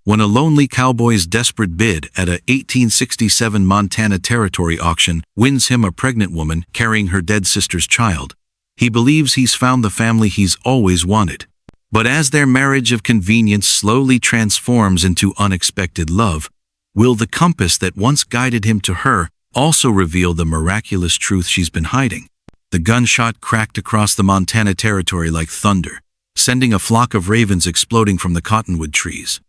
when a lonely cowboy's desperate bid at a 1867 Montana Territory auction wins him a pregnant woman carrying her dead sister's child. He believes he's found the family he's always wanted. But as their marriage of convenience slowly transforms into unexpected love, will the compass that once guided him to her also reveal the miraculous truth she's been hiding? The gunshot cracked across the Montana Territory like thunder, sending a flock of ravens exploding from the cottonwood trees.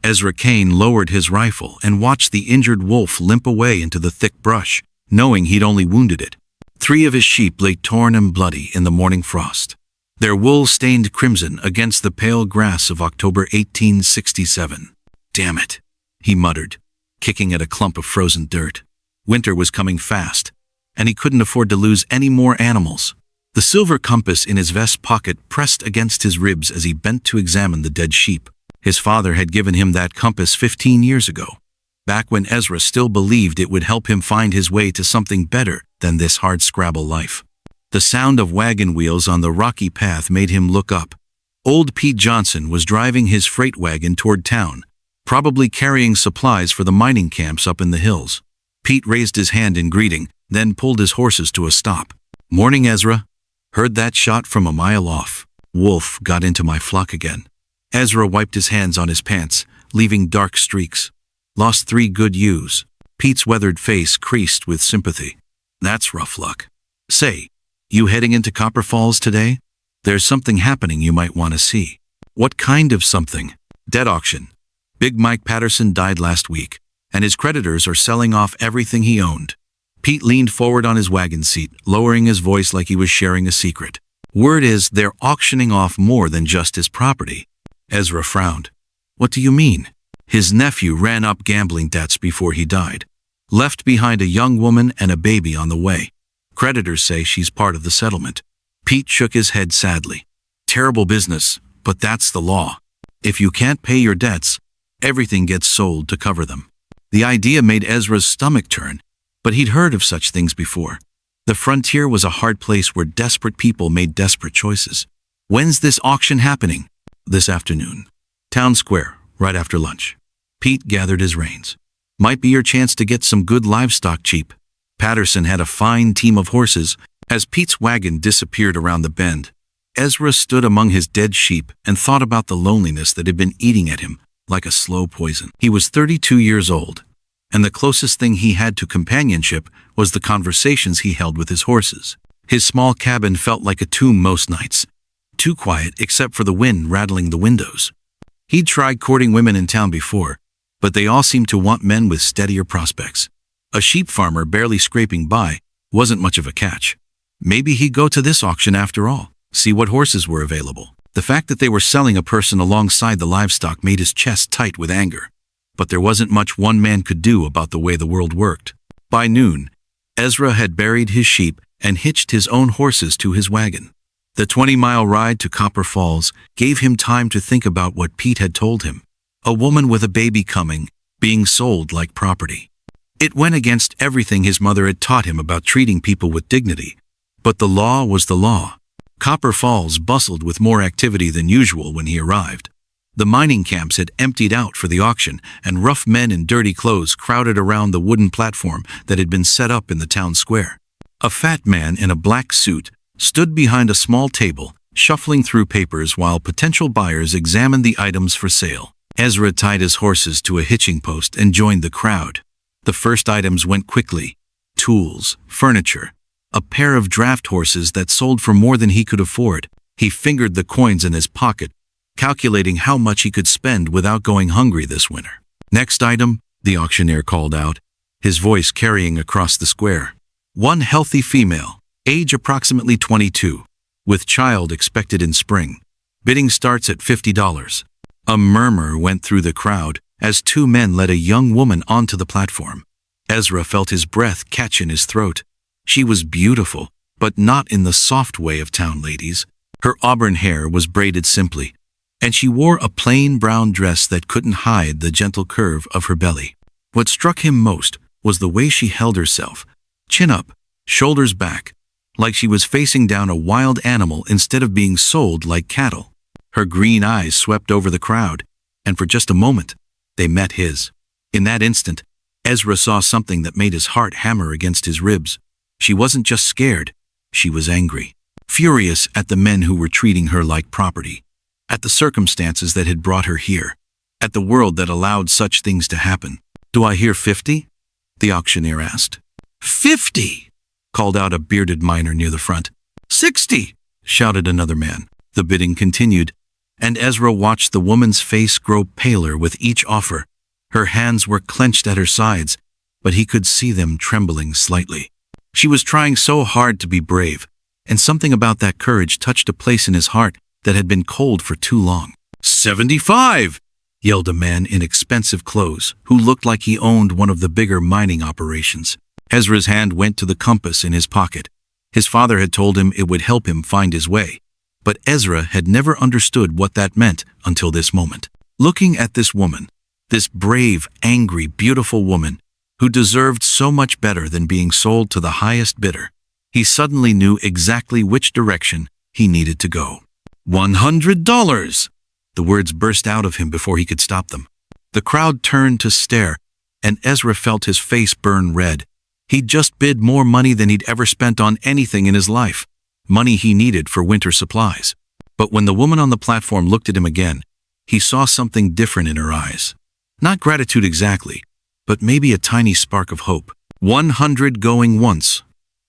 Ezra Kane lowered his rifle and watched the injured wolf limp away into the thick brush, knowing he'd only wounded it. 3 of his sheep lay torn and bloody in the morning frost, their wool stained crimson against the pale grass of October 1867. "Damn it," he muttered, kicking at a clump of frozen dirt. Winter was coming fast, and he couldn't afford to lose any more animals. The silver compass in his vest pocket pressed against his ribs as he bent to examine the dead sheep. His father had given him that compass 15 years ago, back when Ezra still believed it would help him find his way to something better than this hardscrabble life. The sound of wagon wheels on the rocky path made him look up. Old Pete Johnson was driving his freight wagon toward town, probably carrying supplies for the mining camps up in the hills. Pete raised his hand in greeting, then pulled his horses to a stop. "Morning, Ezra. Heard that shot from a mile off. Wolf got into my flock again." Ezra wiped his hands on his pants, leaving dark streaks. "Lost 3 good ewes." Pete's weathered face creased with sympathy. "That's rough luck. Say, you heading into Copper Falls today? There's something happening you might want to see." "What kind of something?" "Dead auction. Big Mike Patterson died last week, and his creditors are selling off everything he owned." Pete leaned forward on his wagon seat, lowering his voice like he was sharing a secret. "Word is they're auctioning off more than just his property." Ezra frowned. "What do you mean?" "His nephew ran up gambling debts before he died. Left behind a young woman and a baby on the way. Creditors say she's part of the settlement." Pete shook his head sadly. "Terrible business, but that's the law. If you can't pay your debts, everything gets sold to cover them." The idea made Ezra's stomach turn, but he'd heard of such things before. The frontier was a hard place where desperate people made desperate choices. "When's this auction happening?" "This afternoon. Town Square, right after lunch." Pete gathered his reins. "Might be your chance to get some good livestock cheap." Patterson had a fine team of horses. As Pete's wagon disappeared around the bend, Ezra stood among his dead sheep and thought about the loneliness that had been eating at him like a slow poison. He was 32 years old, and the closest thing he had to companionship was the conversations he held with his horses. His small cabin felt like a tomb most nights, too quiet except for the wind rattling the windows. He'd tried courting women in town before, but they all seemed to want men with steadier prospects. A sheep farmer barely scraping by wasn't much of a catch. Maybe he'd go to this auction after all, see what horses were available. The fact that they were selling a person alongside the livestock made his chest tight with anger. But there wasn't much one man could do about the way the world worked. By noon, Ezra had buried his sheep and hitched his own horses to his wagon. The 20-mile ride to Copper Falls gave him time to think about what Pete had told him. A woman with a baby coming, being sold like property. It went against everything his mother had taught him about treating people with dignity. But the law was the law. Copper Falls bustled with more activity than usual when he arrived. The mining camps had emptied out for the auction, and rough men in dirty clothes crowded around the wooden platform that had been set up in the town square. A fat man in a black suit stood behind a small table, shuffling through papers while potential buyers examined the items for sale. Ezra tied his horses to a hitching post and joined the crowd. The first items went quickly. Tools, furniture, a pair of draft horses that sold for more than he could afford. He fingered the coins in his pocket, calculating how much he could spend without going hungry this winter. "Next item," the auctioneer called out, his voice carrying across the square. "One healthy female, age approximately 22, with child expected in spring. Bidding starts at $50. A murmur went through the crowd as 2 men led a young woman onto the platform. Ezra felt his breath catch in his throat. She was beautiful, but not in the soft way of town ladies. Her auburn hair was braided simply, and she wore a plain brown dress that couldn't hide the gentle curve of her belly. What struck him most was the way she held herself, chin up, shoulders back, like she was facing down a wild animal instead of being sold like cattle. Her green eyes swept over the crowd, and for just a moment, They met his. In that instant, Ezra saw something that made his heart hammer against his ribs. She wasn't just scared, she was angry. Furious at the men who were treating her like property. At the circumstances that had brought her here. At the world that allowed such things to happen. "Do I hear 50? The auctioneer asked. "50!" called out a bearded miner near the front. "60!" shouted another man. The bidding continued, and Ezra watched the woman's face grow paler with each offer. Her hands were clenched at her sides, but he could see them trembling slightly. She was trying so hard to be brave, and something about that courage touched a place in his heart that had been cold for too long. 75! Yelled a man in expensive clothes who looked like he owned one of the bigger mining operations. Ezra's hand went to the compass in his pocket. His father had told him it would help him find his way, but Ezra had never understood what that meant until this moment. Looking at this woman, this brave, angry, beautiful woman, who deserved so much better than being sold to the highest bidder, he suddenly knew exactly which direction he needed to go. $100! The words burst out of him before he could stop them. The crowd turned to stare, and Ezra felt his face burn red. He'd just bid more money than he'd ever spent on anything in his life, money he needed for winter supplies. But when the woman on the platform looked at him again, he saw something different in her eyes. Not gratitude exactly, but maybe a tiny spark of hope. 100 going once,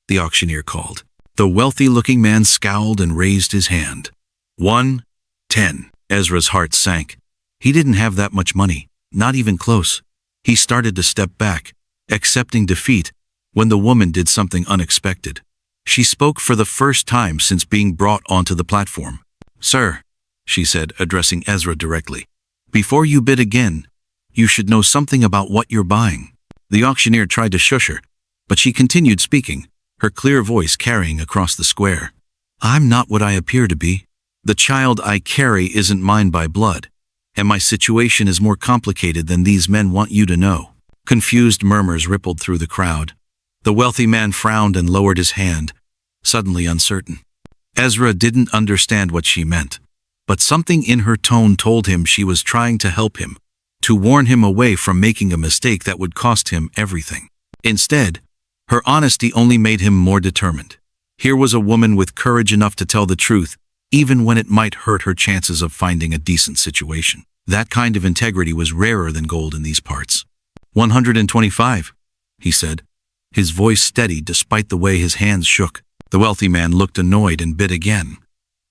the auctioneer called. The wealthy-looking man scowled and raised his hand. 110. Ezra's heart sank. He didn't have that much money, not even close. He started to step back, accepting defeat, when the woman did something unexpected. She spoke for the first time since being brought onto the platform. "Sir," she said, addressing Ezra directly, "before you bid again, you should know something about what you're buying." The auctioneer tried to shush her, but she continued speaking, her clear voice carrying across the square. "I'm not what I appear to be. The child I carry isn't mine by blood, and my situation is more complicated than these men want you to know." Confused murmurs rippled through the crowd. The wealthy man frowned and lowered his hand, suddenly uncertain. Ezra didn't understand what she meant, but something in her tone told him she was trying to help him, to warn him away from making a mistake that would cost him everything. Instead, her honesty only made him more determined. Here was a woman with courage enough to tell the truth, even when it might hurt her chances of finding a decent situation. That kind of integrity was rarer than gold in these parts. 125, he said, his voice steady despite the way his hands shook. The wealthy man looked annoyed and bid again.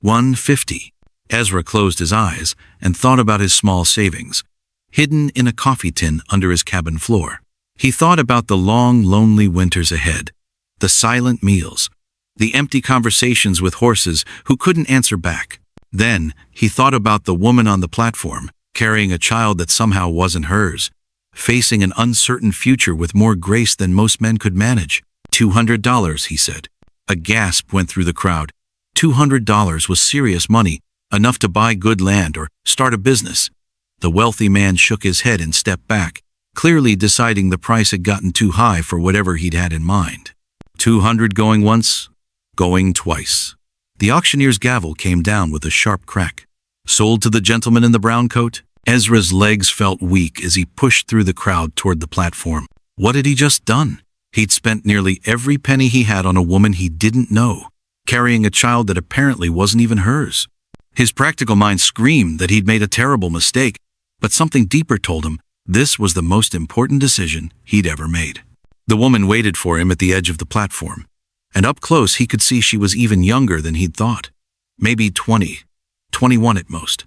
150. Ezra closed his eyes and thought about his small savings, hidden in a coffee tin under his cabin floor. He thought about the long, lonely winters ahead, the silent meals, the empty conversations with horses who couldn't answer back. Then he thought about the woman on the platform, carrying a child that somehow wasn't hers, facing an uncertain future with more grace than most men could manage. $200, he said. A gasp went through the crowd. $200 was serious money, enough to buy good land or start a business. The wealthy man shook his head and stepped back, clearly deciding the price had gotten too high for whatever he'd had in mind. 200 going once, going twice. The auctioneer's gavel came down with a sharp crack. Sold to the gentleman in the brown coat? Ezra's legs felt weak as he pushed through the crowd toward the platform. What had he just done? He'd spent nearly every penny he had on a woman he didn't know, carrying a child that apparently wasn't even hers. His practical mind screamed that he'd made a terrible mistake, but something deeper told him this was the most important decision he'd ever made. The woman waited for him at the edge of the platform, and up close he could see she was even younger than he'd thought. Maybe 20, 21 at most.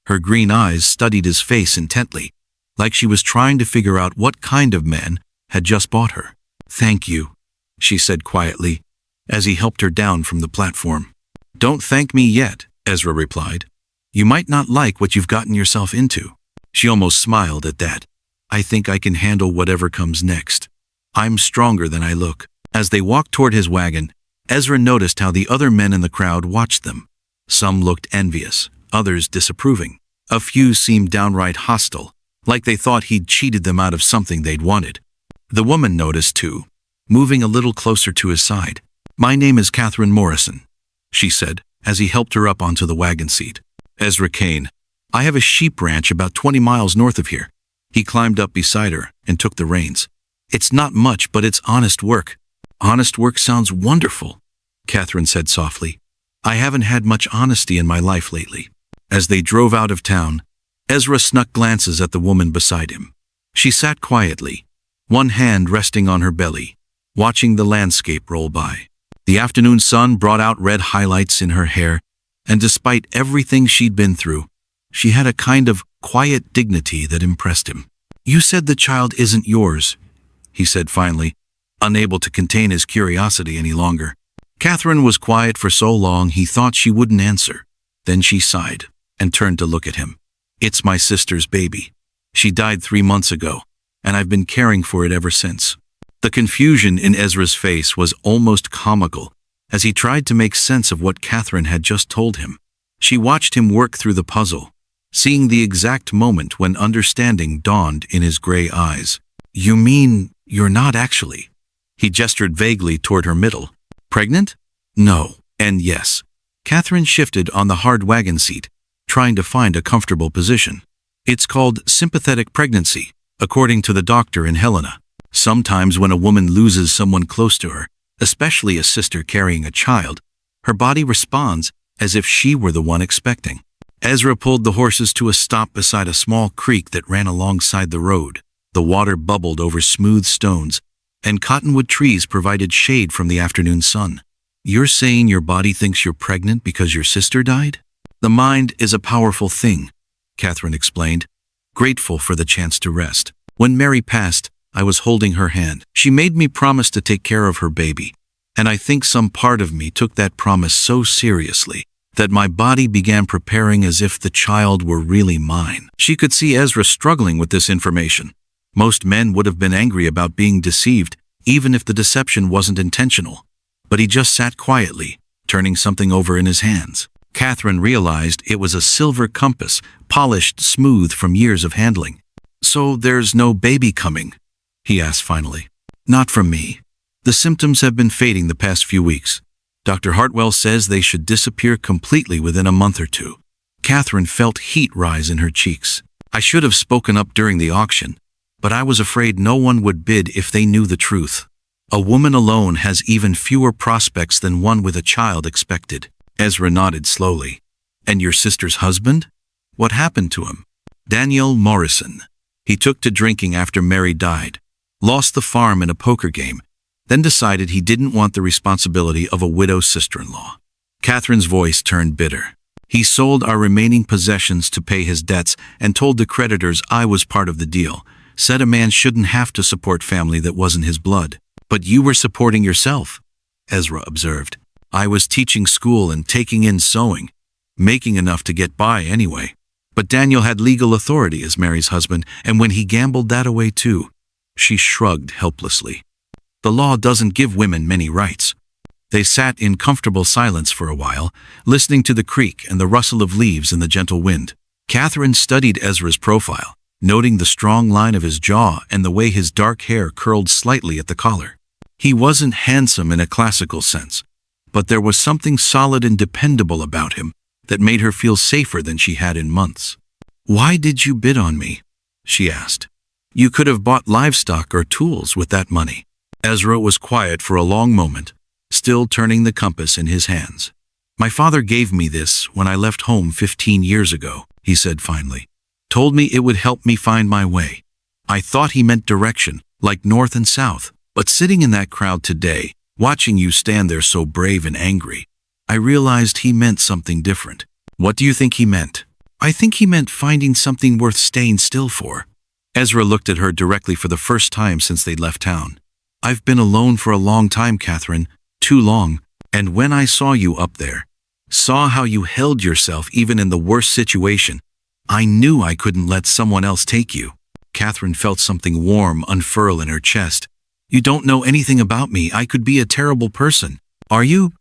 Her green eyes studied his face intently, like she was trying to figure out what kind of man had just bought her. "Thank you," she said quietly, as he helped her down from the platform. "Don't thank me yet," Ezra replied. "You might not like what you've gotten yourself into." She almost smiled at that. "I think I can handle whatever comes next. I'm stronger than I look." As they walked toward his wagon, Ezra noticed how the other men in the crowd watched them. Some looked envious, others disapproving. A few seemed downright hostile, like they thought he'd cheated them out of something they'd wanted. The woman noticed too, moving a little closer to his side. "My name is Catherine Morrison," she said, as he helped her up onto the wagon seat. "Ezra Kane. I have a sheep ranch about 20 miles north of here. He climbed up beside her and took the reins. "It's not much, but it's honest work." "Honest work sounds wonderful," Catherine said softly. "I haven't had much honesty in my life lately." As they drove out of town, Ezra snuck glances at the woman beside him. She sat quietly, one hand resting on her belly, watching the landscape roll by. The afternoon sun brought out red highlights in her hair, and despite everything she'd been through, she had a kind of quiet dignity that impressed him. "You said the child isn't yours," he said finally, unable to contain his curiosity any longer. Catherine was quiet for so long he thought she wouldn't answer. Then she sighed and turned to look at him. "It's my sister's baby. She died 3 months ago, and I've been caring for it ever since." The confusion in Ezra's face was almost comical as he tried to make sense of what Catherine had just told him. She watched him work through the puzzle, seeing the exact moment when understanding dawned in his gray eyes. "You mean you're not actually?" He gestured vaguely toward her middle. "Pregnant?" "No, and yes." Catherine shifted on the hard wagon seat, trying to find a comfortable position. "It's called sympathetic pregnancy, according to the doctor in Helena. Sometimes when a woman loses someone close to her, especially a sister carrying a child, her body responds as if she were the one expecting." Ezra pulled the horses to a stop beside a small creek that ran alongside the road. The water bubbled over smooth stones, and cottonwood trees provided shade from the afternoon sun. "You're saying your body thinks you're pregnant because your sister died?" "The mind is a powerful thing," Catherine explained, grateful for the chance to rest. "When Mary passed, I was holding her hand. She made me promise to take care of her baby, and I think some part of me took that promise so seriously that my body began preparing as if the child were really mine." She could see Ezra struggling with this information. Most men would have been angry about being deceived, even if the deception wasn't intentional. But he just sat quietly, turning something over in his hands. Catherine realized it was a silver compass, polished smooth from years of handling. "So there's no baby coming?" he asked finally. "Not from me. The symptoms have been fading the past few weeks. Dr. Hartwell says they should disappear completely within a month or two." Catherine felt heat rise in her cheeks. "I should have spoken up during the auction, but I was afraid no one would bid if they knew the truth. A woman alone has even fewer prospects than one with a child expected." Ezra nodded slowly. "And your sister's husband? What happened to him?" "Daniel Morrison. He took to drinking after Mary died, lost the farm in a poker game, then decided he didn't want the responsibility of a widow sister-in-law." Catherine's voice turned bitter. "He sold our remaining possessions to pay his debts and told the creditors I was part of the deal. Said a man shouldn't have to support family that wasn't his blood." "But you were supporting yourself," Ezra observed. "I was teaching school and taking in sewing, making enough to get by anyway. But Daniel had legal authority as Mary's husband, and when he gambled that away too." She shrugged helplessly. "The law doesn't give women many rights." They sat in comfortable silence for a while, listening to the creek and the rustle of leaves in the gentle wind. Catherine studied Ezra's profile, noting the strong line of his jaw and the way his dark hair curled slightly at the collar. He wasn't handsome in a classical sense, but there was something solid and dependable about him that made her feel safer than she had in months. "Why did you bid on me?" she asked. "You could have bought livestock or tools with that money." Ezra was quiet for a long moment, still turning the compass in his hands. "My father gave me this when I left home 15 years ago," he said finally. "Told me it would help me find my way. I thought he meant direction, like north and south. But sitting in that crowd today, watching you stand there so brave and angry, I realized he meant something different." "What do you think he meant?" "I think he meant finding something worth staying still for." Ezra looked at her directly for the first time since they'd left town. "I've been alone for a long time, Catherine, too long, and when I saw you up there, saw how you held yourself even in the worst situation, I knew I couldn't let someone else take you." Catherine felt something warm unfurl in her chest. "You don't know anything about me. I could be a terrible person. Are you?"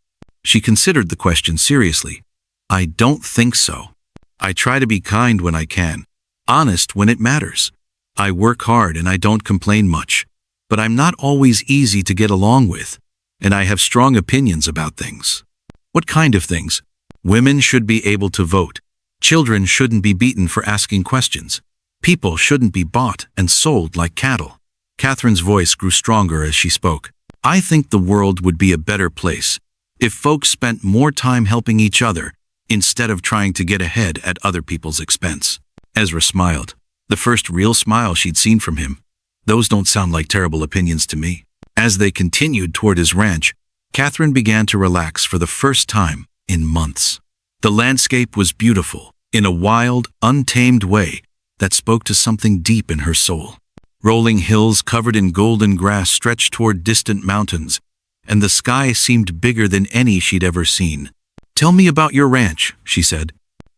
She considered the question seriously. "I don't think so. I try to be kind when I can, honest when it matters. I work hard and I don't complain much, but I'm not always easy to get along with, and I have strong opinions about things." "What kind of things?" "Women should be able to vote. Children shouldn't be beaten for asking questions. People shouldn't be bought and sold like cattle. Catherine's voice grew stronger as she spoke. I think the world would be a better place if folks spent more time helping each other instead of trying to get ahead at other people's expense. Ezra smiled, the first real smile she'd seen from him. Those don't sound like terrible opinions to me. As they continued toward his ranch, Catherine began to relax for the first time in months. The landscape was beautiful, in a wild, untamed way that spoke to something deep in her soul. Rolling hills covered in golden grass stretched toward distant mountains, and the sky seemed bigger than any she'd ever seen. Tell me about your ranch, she said.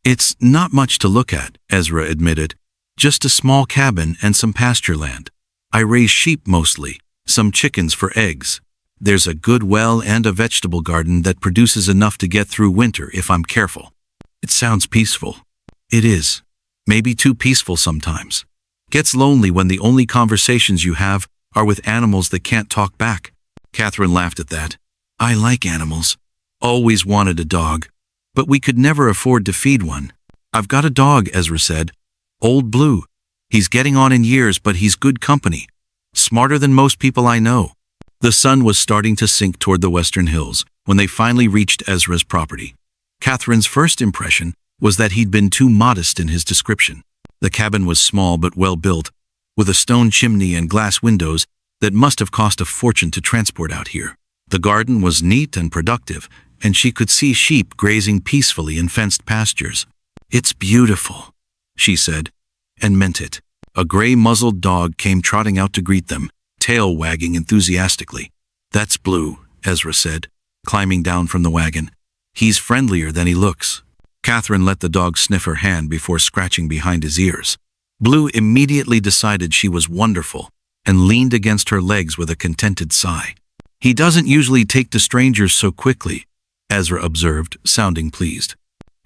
It's not much to look at, Ezra admitted. Just a small cabin and some pasture land. I raise sheep mostly, some chickens for eggs. There's a good well and a vegetable garden that produces enough to get through winter if I'm careful. It sounds peaceful. It is. Maybe too peaceful sometimes. Gets lonely when the only conversations you have are with animals that can't talk back. Catherine laughed at that. I like animals. Always wanted a dog, but we could never afford to feed one. I've got a dog, Ezra said. Old Blue. He's getting on in years, but he's good company. Smarter than most people I know. The sun was starting to sink toward the western hills when they finally reached Ezra's property. Catherine's first impression was that he'd been too modest in his description. The cabin was small but well built, with a stone chimney and glass windows that must have cost a fortune to transport out here. The garden was neat and productive, and she could see sheep grazing peacefully in fenced pastures. It's beautiful, she said, and meant it. A gray-muzzled dog came trotting out to greet them, tail wagging enthusiastically. That's Blue, Ezra said, climbing down from the wagon. He's friendlier than he looks. Catherine let the dog sniff her hand before scratching behind his ears. Blue immediately decided she was wonderful and leaned against her legs with a contented sigh. He doesn't usually take to strangers so quickly, Ezra observed, sounding pleased.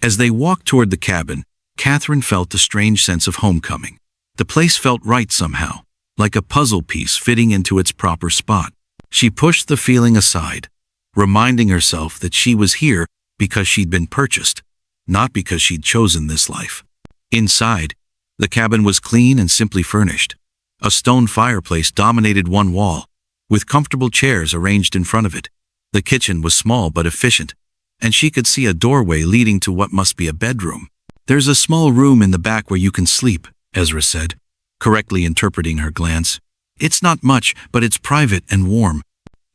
As they walked toward the cabin, Catherine felt a strange sense of homecoming. The place felt right somehow, like a puzzle piece fitting into its proper spot. She pushed the feeling aside, reminding herself that she was here because she'd been purchased, not because she'd chosen this life. Inside, the cabin was clean and simply furnished. A stone fireplace dominated one wall, with comfortable chairs arranged in front of it. The kitchen was small but efficient, and she could see a doorway leading to what must be a bedroom. There's a small room in the back where you can sleep, Ezra said, correctly interpreting her glance. It's not much, but it's private and warm.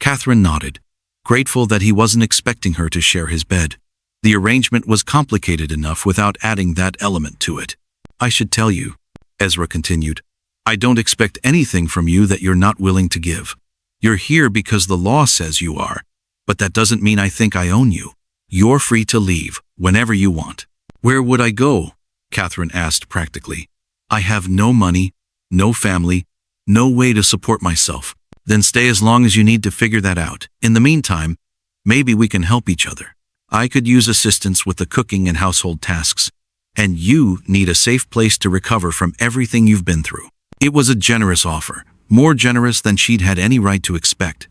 Catherine nodded, grateful that he wasn't expecting her to share his bed. The arrangement was complicated enough without adding that element to it. I should tell you, Ezra continued, I don't expect anything from you that you're not willing to give. You're here because the law says you are, but that doesn't mean I think I own you. You're free to leave whenever you want. Where would I go? Catherine asked practically. I have no money, no family, no way to support myself. Then stay as long as you need to figure that out. In the meantime, maybe we can help each other. I could use assistance with the cooking and household tasks, and you need a safe place to recover from everything you've been through. It was a generous offer, more generous than she'd had any right to expect.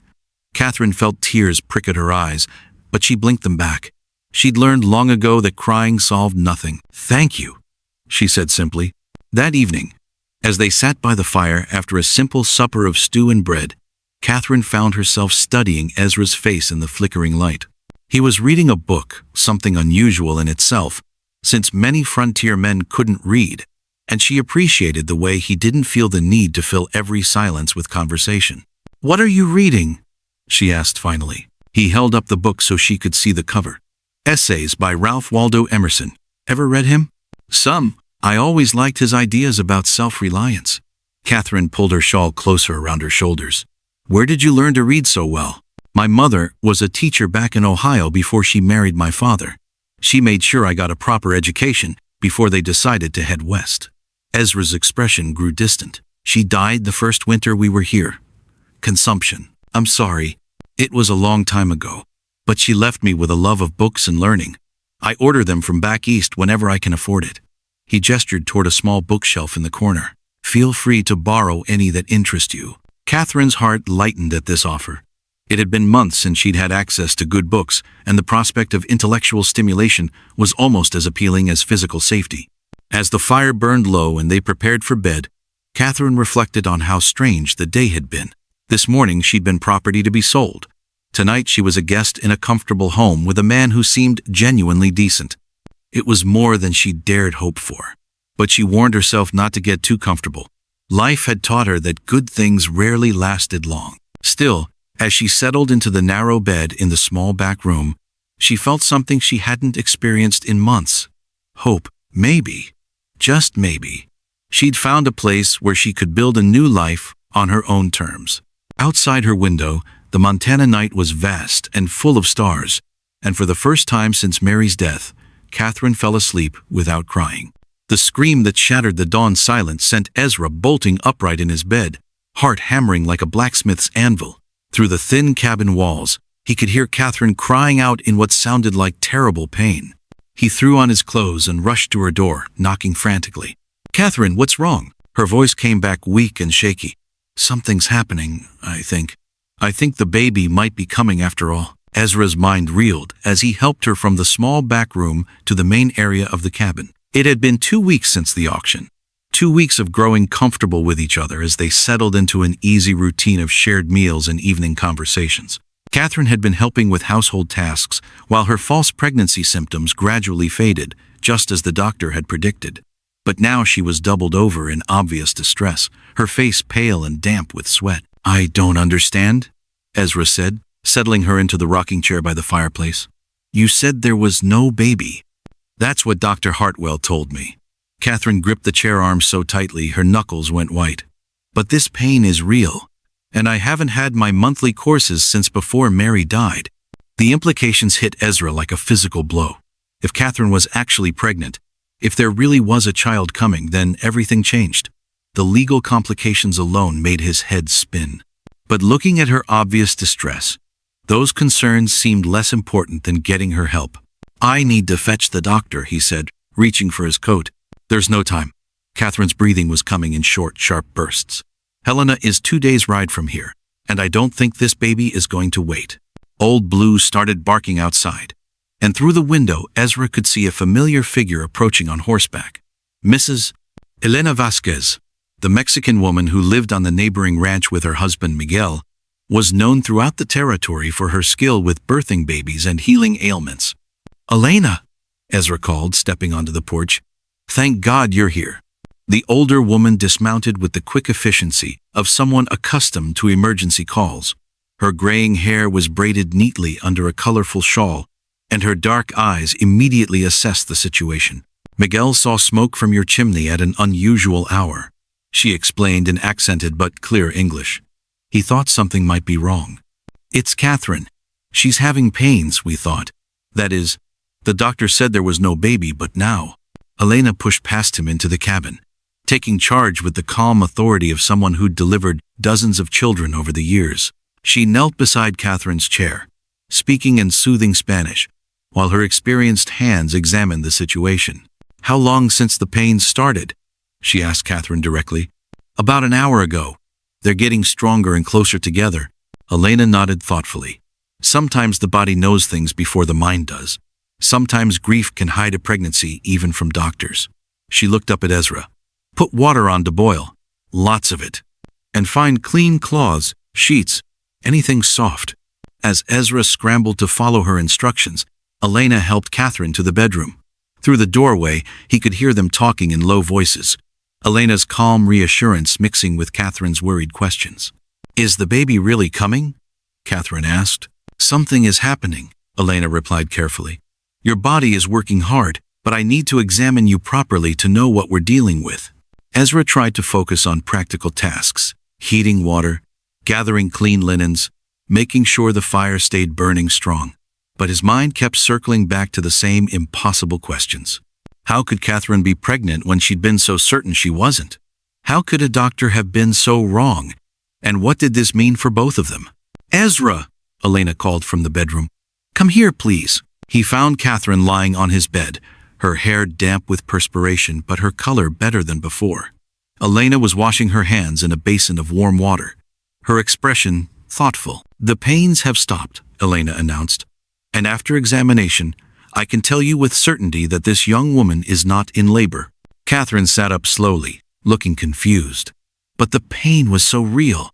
Catherine felt tears prick at her eyes, but she blinked them back. She'd learned long ago that crying solved nothing. Thank you, she said simply. That evening, as they sat by the fire after a simple supper of stew and bread, Catherine found herself studying Ezra's face in the flickering light. He was reading a book, something unusual in itself, since many frontier men couldn't read, and she appreciated the way he didn't feel the need to fill every silence with conversation. What are you reading? She asked finally. He held up the book so she could see the cover. Essays by Ralph Waldo Emerson. Ever read him? Some. I always liked his ideas about self-reliance. Catherine pulled her shawl closer around her shoulders. Where did you learn to read so well? My mother was a teacher back in Ohio before she married my father. She made sure I got a proper education before they decided to head west. Ezra's expression grew distant. She died the first winter we were here. Consumption. I'm sorry. It was a long time ago. But she left me with a love of books and learning. I order them from back east whenever I can afford it. He gestured toward a small bookshelf in the corner. Feel free to borrow any that interest you. Catherine's heart lightened at this offer. It had been months since she'd had access to good books, and the prospect of intellectual stimulation was almost as appealing as physical safety. As the fire burned low and they prepared for bed, Catherine reflected on how strange the day had been. This morning she'd been property to be sold. Tonight she was a guest in a comfortable home with a man who seemed genuinely decent. It was more than she dared hope for. But she warned herself not to get too comfortable. Life had taught her that good things rarely lasted long. Still, as she settled into the narrow bed in the small back room, she felt something she hadn't experienced in months. Hope, maybe, just maybe. She'd found a place where she could build a new life on her own terms. Outside her window, the Montana night was vast and full of stars, and for the first time since Mary's death, Catherine fell asleep without crying. The scream that shattered the dawn silence sent Ezra bolting upright in his bed, heart hammering like a blacksmith's anvil. Through the thin cabin walls, he could hear Catherine crying out in what sounded like terrible pain. He threw on his clothes and rushed to her door, knocking frantically. "Catherine, what's wrong?" Her voice came back weak and shaky. "Something's happening, I think. I think the baby might be coming after all." Ezra's mind reeled as he helped her from the small back room to the main area of the cabin. It had been 2 weeks since the auction. 2 weeks of growing comfortable with each other as they settled into an easy routine of shared meals and evening conversations. Catherine had been helping with household tasks while her false pregnancy symptoms gradually faded, just as the doctor had predicted. But now she was doubled over in obvious distress, her face pale and damp with sweat. "I don't understand," Ezra said, settling her into the rocking chair by the fireplace. "You said there was no baby." "That's what Dr. Hartwell told me." Catherine gripped the chair arm so tightly her knuckles went white. "But this pain is real, and I haven't had my monthly courses since before Mary died." The implications hit Ezra like a physical blow. If Catherine was actually pregnant, if there really was a child coming, then everything changed. The legal complications alone made his head spin. But looking at her obvious distress, those concerns seemed less important than getting her help. "I need to fetch the doctor," he said, reaching for his coat. "There's no time." Catherine's breathing was coming in short, sharp bursts. "Helena is 2 days' ride from here, and I don't think this baby is going to wait." Old Blue started barking outside, and through the window Ezra could see a familiar figure approaching on horseback. Mrs. Elena Vasquez, the Mexican woman who lived on the neighboring ranch with her husband Miguel, was known throughout the territory for her skill with birthing babies and healing ailments. "Elena," Ezra called, stepping onto the porch. "Thank God you're here." The older woman dismounted with the quick efficiency of someone accustomed to emergency calls. Her graying hair was braided neatly under a colorful shawl, and her dark eyes immediately assessed the situation. "Miguel saw smoke from your chimney at an unusual hour," she explained in accented but clear English. "He thought something might be wrong." "It's Catherine. She's having pains, we thought. That is, the doctor said there was no baby, but now." Elena pushed past him into the cabin, taking charge with the calm authority of someone who'd delivered dozens of children over the years. She knelt beside Catherine's chair, speaking in soothing Spanish, while her experienced hands examined the situation. "How long since the pains started?" she asked Catherine directly. "About an hour ago. They're getting stronger and closer together." Elena nodded thoughtfully. Sometimes the body knows things before the mind does. Sometimes grief can hide a pregnancy even from doctors. She looked up at Ezra. "Put water on to boil, lots of it, and find clean cloths, sheets, anything soft." As Ezra scrambled to follow her instructions, Elena helped Catherine to the bedroom. Through the doorway, he could hear them talking in low voices, Elena's calm reassurance mixing with Catherine's worried questions. "Is the baby really coming?" Catherine asked. "Something is happening," Elena replied carefully. "Your body is working hard, but I need to examine you properly to know what we're dealing with." Ezra tried to focus on practical tasks, heating water, gathering clean linens, making sure the fire stayed burning strong. But his mind kept circling back to the same impossible questions. How could Catherine be pregnant when she'd been so certain she wasn't? How could a doctor have been so wrong? And what did this mean for both of them? "Ezra," Elena called from the bedroom. "Come here, please." He found Catherine lying on his bed, her hair damp with perspiration but her color better than before. Elena was washing her hands in a basin of warm water, her expression thoughtful. "The pains have stopped," Elena announced. "And after examination, I can tell you with certainty that this young woman is not in labor." Catherine sat up slowly, looking confused. But the pain was so real.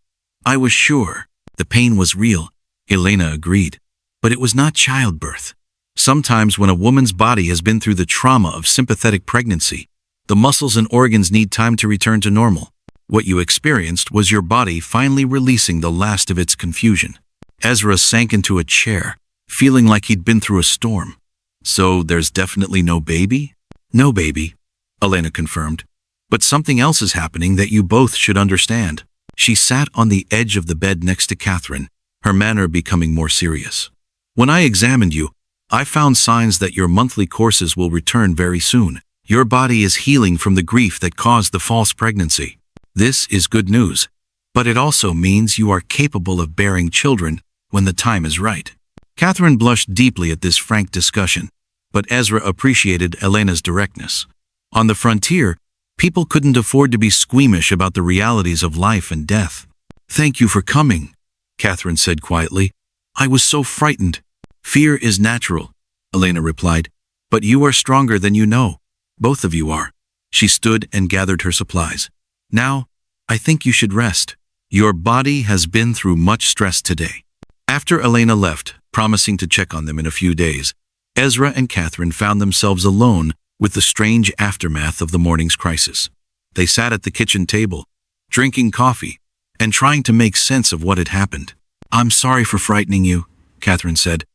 I was sure. The pain was real, Elena agreed. But it was not childbirth. Sometimes when a woman's body has been through the trauma of sympathetic pregnancy, the muscles and organs need time to return to normal. What you experienced was your body finally releasing the last of its confusion. Ezra sank into a chair, feeling like he'd been through a storm. So there's definitely no baby? No baby, Elena confirmed. But something else is happening that you both should understand. She sat on the edge of the bed next to Catherine, her manner becoming more serious. When I examined you, I found signs that your monthly courses will return very soon. Your body is healing from the grief that caused the false pregnancy. This is good news, but it also means you are capable of bearing children when the time is right. Catherine blushed deeply at this frank discussion, but Ezra appreciated Elena's directness. On the frontier, people couldn't afford to be squeamish about the realities of life and death. "Thank you for coming," Catherine said quietly. "I was so frightened." "Fear is natural," Elena replied, "but you are stronger than you know. Both of you are." She stood and gathered her supplies. "Now, I think you should rest. Your body has been through much stress today." After Elena left, promising to check on them in a few days, Ezra and Catherine found themselves alone with the strange aftermath of the morning's crisis. They sat at the kitchen table, drinking coffee, and trying to make sense of what had happened. "I'm sorry for frightening you," Catherine said.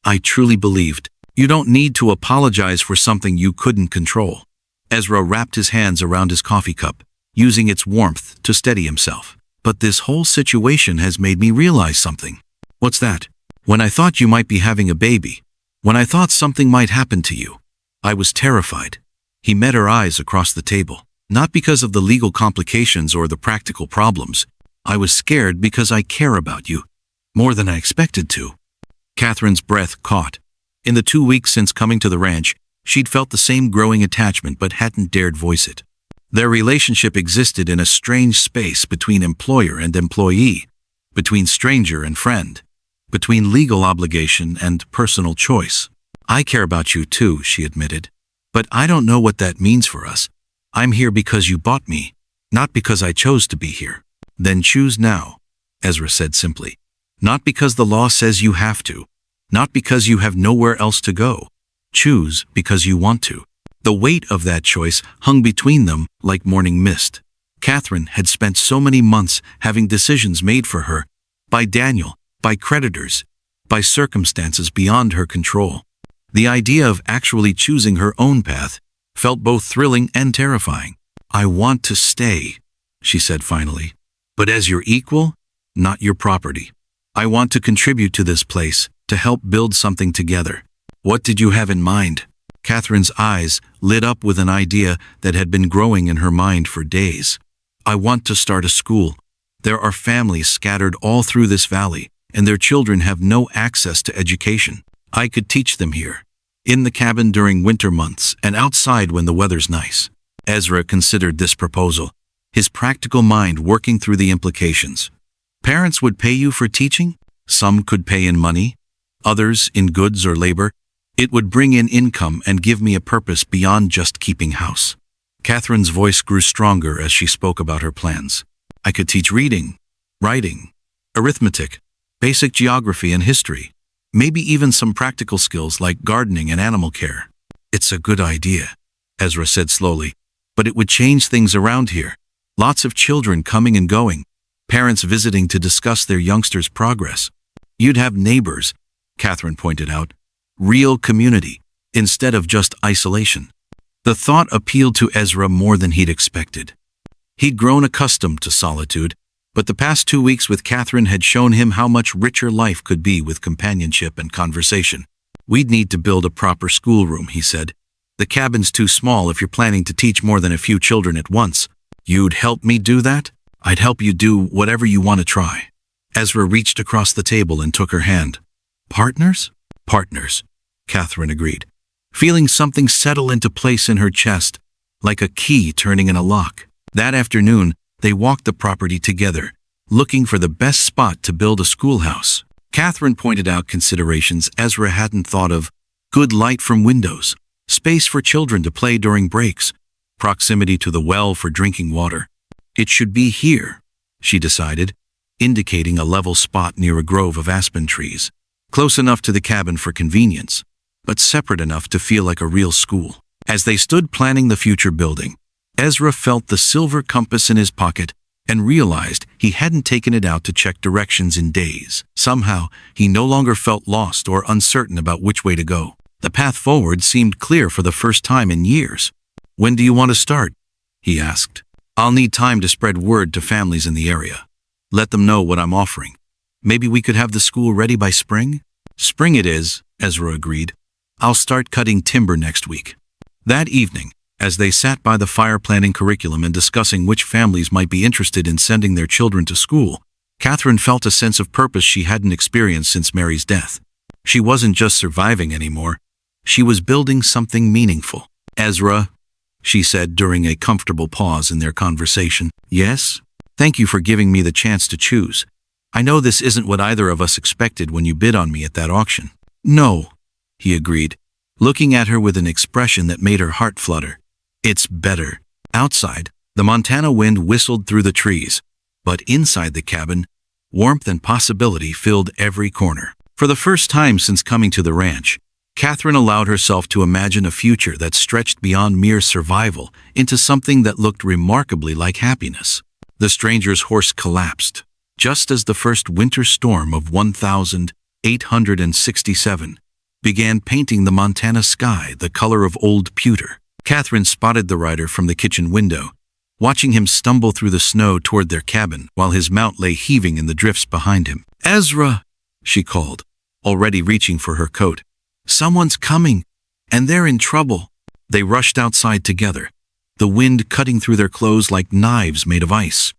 "I truly believed. You don't need to apologize for something you couldn't control." Ezra wrapped his hands around his coffee cup, using its warmth to steady himself. "But this whole situation has made me realize something." "What's that?" "When I thought you might be having a baby, when I thought something might happen to you, I was terrified." He met her eyes across the table. "Not because of the legal complications or the practical problems. I was scared because I care about you, more than I expected to." Catherine's breath caught. In the 2 weeks since coming to the ranch, she'd felt the same growing attachment but hadn't dared voice it. Their relationship existed in a strange space between employer and employee, between stranger and friend, between legal obligation and personal choice. "I care about you too," she admitted. "But I don't know what that means for us. I'm here because you bought me, not because I chose to be here." "Then choose now," Ezra said simply. "Not because the law says you have to, not because you have nowhere else to go. Choose because you want to." The weight of that choice hung between them like morning mist. Catherine had spent so many months having decisions made for her, by Daniel, by creditors, by circumstances beyond her control. The idea of actually choosing her own path felt both thrilling and terrifying. "I want to stay," she said finally, "but as your equal, not your property. I want to contribute to this place, to help build something together." "What did you have in mind?" Catherine's eyes lit up with an idea that had been growing in her mind for days. "I want to start a school. There are families scattered all through this valley, and their children have no access to education. I could teach them here, in the cabin during winter months and outside when the weather's nice." Ezra considered this proposal, his practical mind working through the implications. Parents would pay you for teaching? Some could pay in money, others in goods or labor. It would bring in income and give me a purpose beyond just keeping house. Catherine's voice grew stronger as she spoke about her plans. "I could teach reading, writing, arithmetic, basic geography and history, maybe even some practical skills like gardening and animal care." "It's a good idea," Ezra said slowly, "but it would change things around here. Lots of children coming and going, parents visiting to discuss their youngsters' progress. You'd have neighbors," Catherine pointed out. "Real community, instead of just isolation." The thought appealed to Ezra more than he'd expected. He'd grown accustomed to solitude, but the past 2 weeks with Catherine had shown him how much richer life could be with companionship and conversation. "We'd need to build a proper schoolroom," he said. "The cabin's too small if you're planning to teach more than a few children at once." "You'd help me do that?" "I'd help you do whatever you want to try." Ezra reached across the table and took her hand. "Partners?" "Partners," Catherine agreed, feeling something settle into place in her chest, like a key turning in a lock. That afternoon, they walked the property together, looking for the best spot to build a schoolhouse. Catherine pointed out considerations Ezra hadn't thought of: good light from windows, space for children to play during breaks, proximity to the well for drinking water. It should be here, she decided, indicating a level spot near a grove of aspen trees, close enough to the cabin for convenience, but separate enough to feel like a real school. As they stood planning the future building, Ezra felt the silver compass in his pocket and realized he hadn't taken it out to check directions in days. Somehow, he no longer felt lost or uncertain about which way to go. The path forward seemed clear for the first time in years. "When do you want to start?" he asked. "I'll need time to spread word to families in the area. Let them know what I'm offering. Maybe we could have the school ready by spring?" "Spring it is," Ezra agreed. "I'll start cutting timber next week." That evening, as they sat by the fire planning curriculum and discussing which families might be interested in sending their children to school, Catherine felt a sense of purpose she hadn't experienced since Mary's death. She wasn't just surviving anymore. She was building something meaningful. "Ezra," she said during a comfortable pause in their conversation. "Yes? Thank you for giving me the chance to choose. I know this isn't what either of us expected when you bid on me at that auction." "No," he agreed, looking at her with an expression that made her heart flutter. "It's better." Outside, the Montana wind whistled through the trees, but inside the cabin, warmth and possibility filled every corner. For the first time since coming to the ranch, Catherine allowed herself to imagine a future that stretched beyond mere survival into something that looked remarkably like happiness. The stranger's horse collapsed, just as the first winter storm of 1867 began painting the Montana sky the color of old pewter. Catherine spotted the rider from the kitchen window, watching him stumble through the snow toward their cabin while his mount lay heaving in the drifts behind him. "Ezra!" she called, already reaching for her coat. "Someone's coming, and they're in trouble." They rushed outside together, the wind cutting through their clothes like knives made of ice.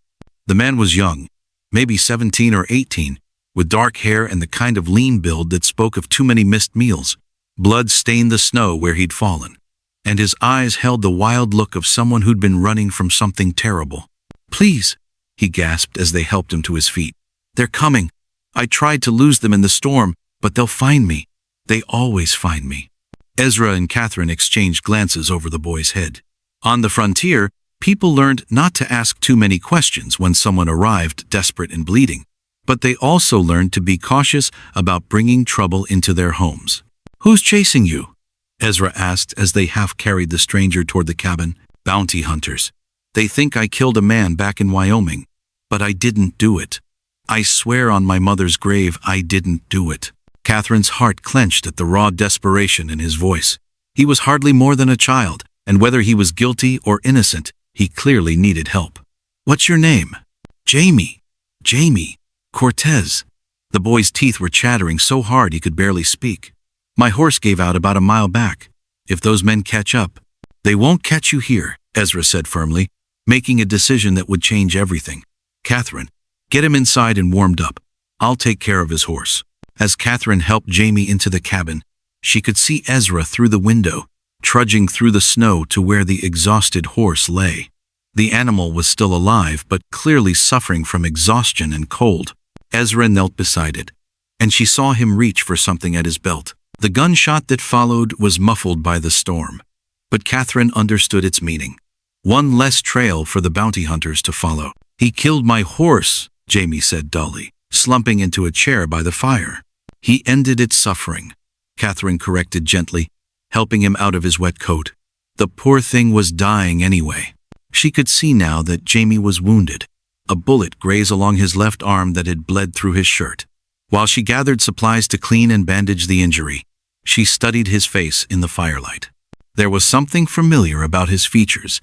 The man was young, maybe 17 or 18, with dark hair and the kind of lean build that spoke of too many missed meals. Blood stained the snow where he'd fallen, and his eyes held the wild look of someone who'd been running from something terrible. "Please," he gasped as they helped him to his feet. "They're coming. I tried to lose them in the storm, but they'll find me. They always find me." Ezra and Catherine exchanged glances over the boy's head. On the frontier, people learned not to ask too many questions when someone arrived desperate and bleeding, but they also learned to be cautious about bringing trouble into their homes. "Who's chasing you?" Ezra asked as they half-carried the stranger toward the cabin. "Bounty hunters. They think I killed a man back in Wyoming, but I didn't do it. I swear on my mother's grave I didn't do it." Catherine's heart clenched at the raw desperation in his voice. He was hardly more than a child, and whether he was guilty or innocent, he clearly needed help. "What's your name?" "Jamie. Jamie. Cortez." The boy's teeth were chattering so hard he could barely speak. "My horse gave out about a mile back. If those men catch up—" "They won't catch you here," Ezra said firmly, making a decision that would change everything. "Catherine, get him inside and warmed up. I'll take care of his horse." As Catherine helped Jamie into the cabin, she could see Ezra through the window, trudging through the snow to where the exhausted horse lay. The animal was still alive, but clearly suffering from exhaustion and cold. Ezra knelt beside it, and she saw him reach for something at his belt. The gunshot that followed was muffled by the storm, but Catherine understood its meaning. One less trail for the bounty hunters to follow. "He killed my horse," Jamie said dully, slumping into a chair by the fire. "He ended its suffering," Catherine corrected gently, helping him out of his wet coat. The poor thing was dying anyway. She could see now that Jamie was wounded. A bullet grazed along his left arm that had bled through his shirt. While she gathered supplies to clean and bandage the injury, she studied his face in the firelight. There was something familiar about his features,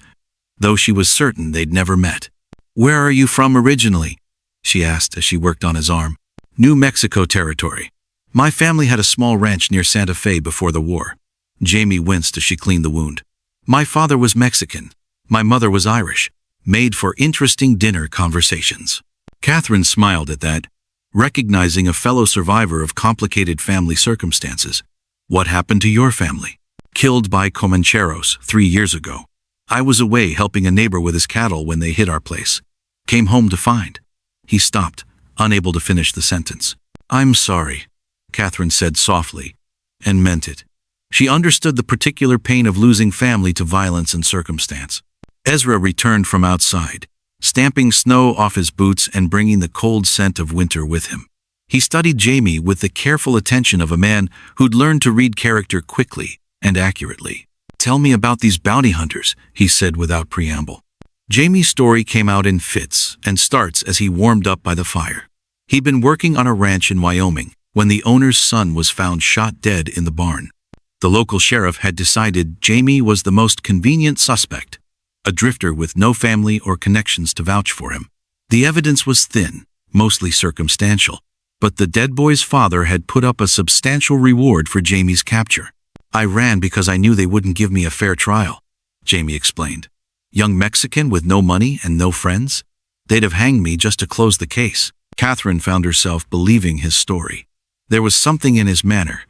though she was certain they'd never met. "Where are you from originally?" she asked as she worked on his arm. "New Mexico territory. My family had a small ranch near Santa Fe before the war." Jamie winced as she cleaned the wound. "My father was Mexican. My mother was Irish." Made for interesting dinner conversations. Catherine smiled at that, recognizing a fellow survivor of complicated family circumstances. "What happened to your family?" "Killed by Comancheros 3 years ago. I was away helping a neighbor with his cattle when they hit our place. Came home to find." He stopped, unable to finish the sentence. "I'm sorry," Catherine said softly, and meant it. She understood the particular pain of losing family to violence and circumstance. Ezra returned from outside, stamping snow off his boots and bringing the cold scent of winter with him. He studied Jamie with the careful attention of a man who'd learned to read character quickly and accurately. "Tell me about these bounty hunters," he said without preamble. Jamie's story came out in fits and starts as he warmed up by the fire. He'd been working on a ranch in Wyoming when the owner's son was found shot dead in the barn. The local sheriff had decided Jamie was the most convenient suspect, a drifter with no family or connections to vouch for him. The evidence was thin, mostly circumstantial, but the dead boy's father had put up a substantial reward for Jamie's capture. "I ran because I knew they wouldn't give me a fair trial," Jamie explained. "Young Mexican with no money and no friends? They'd have hanged me just to close the case." Catherine found herself believing his story. There was something in his manner,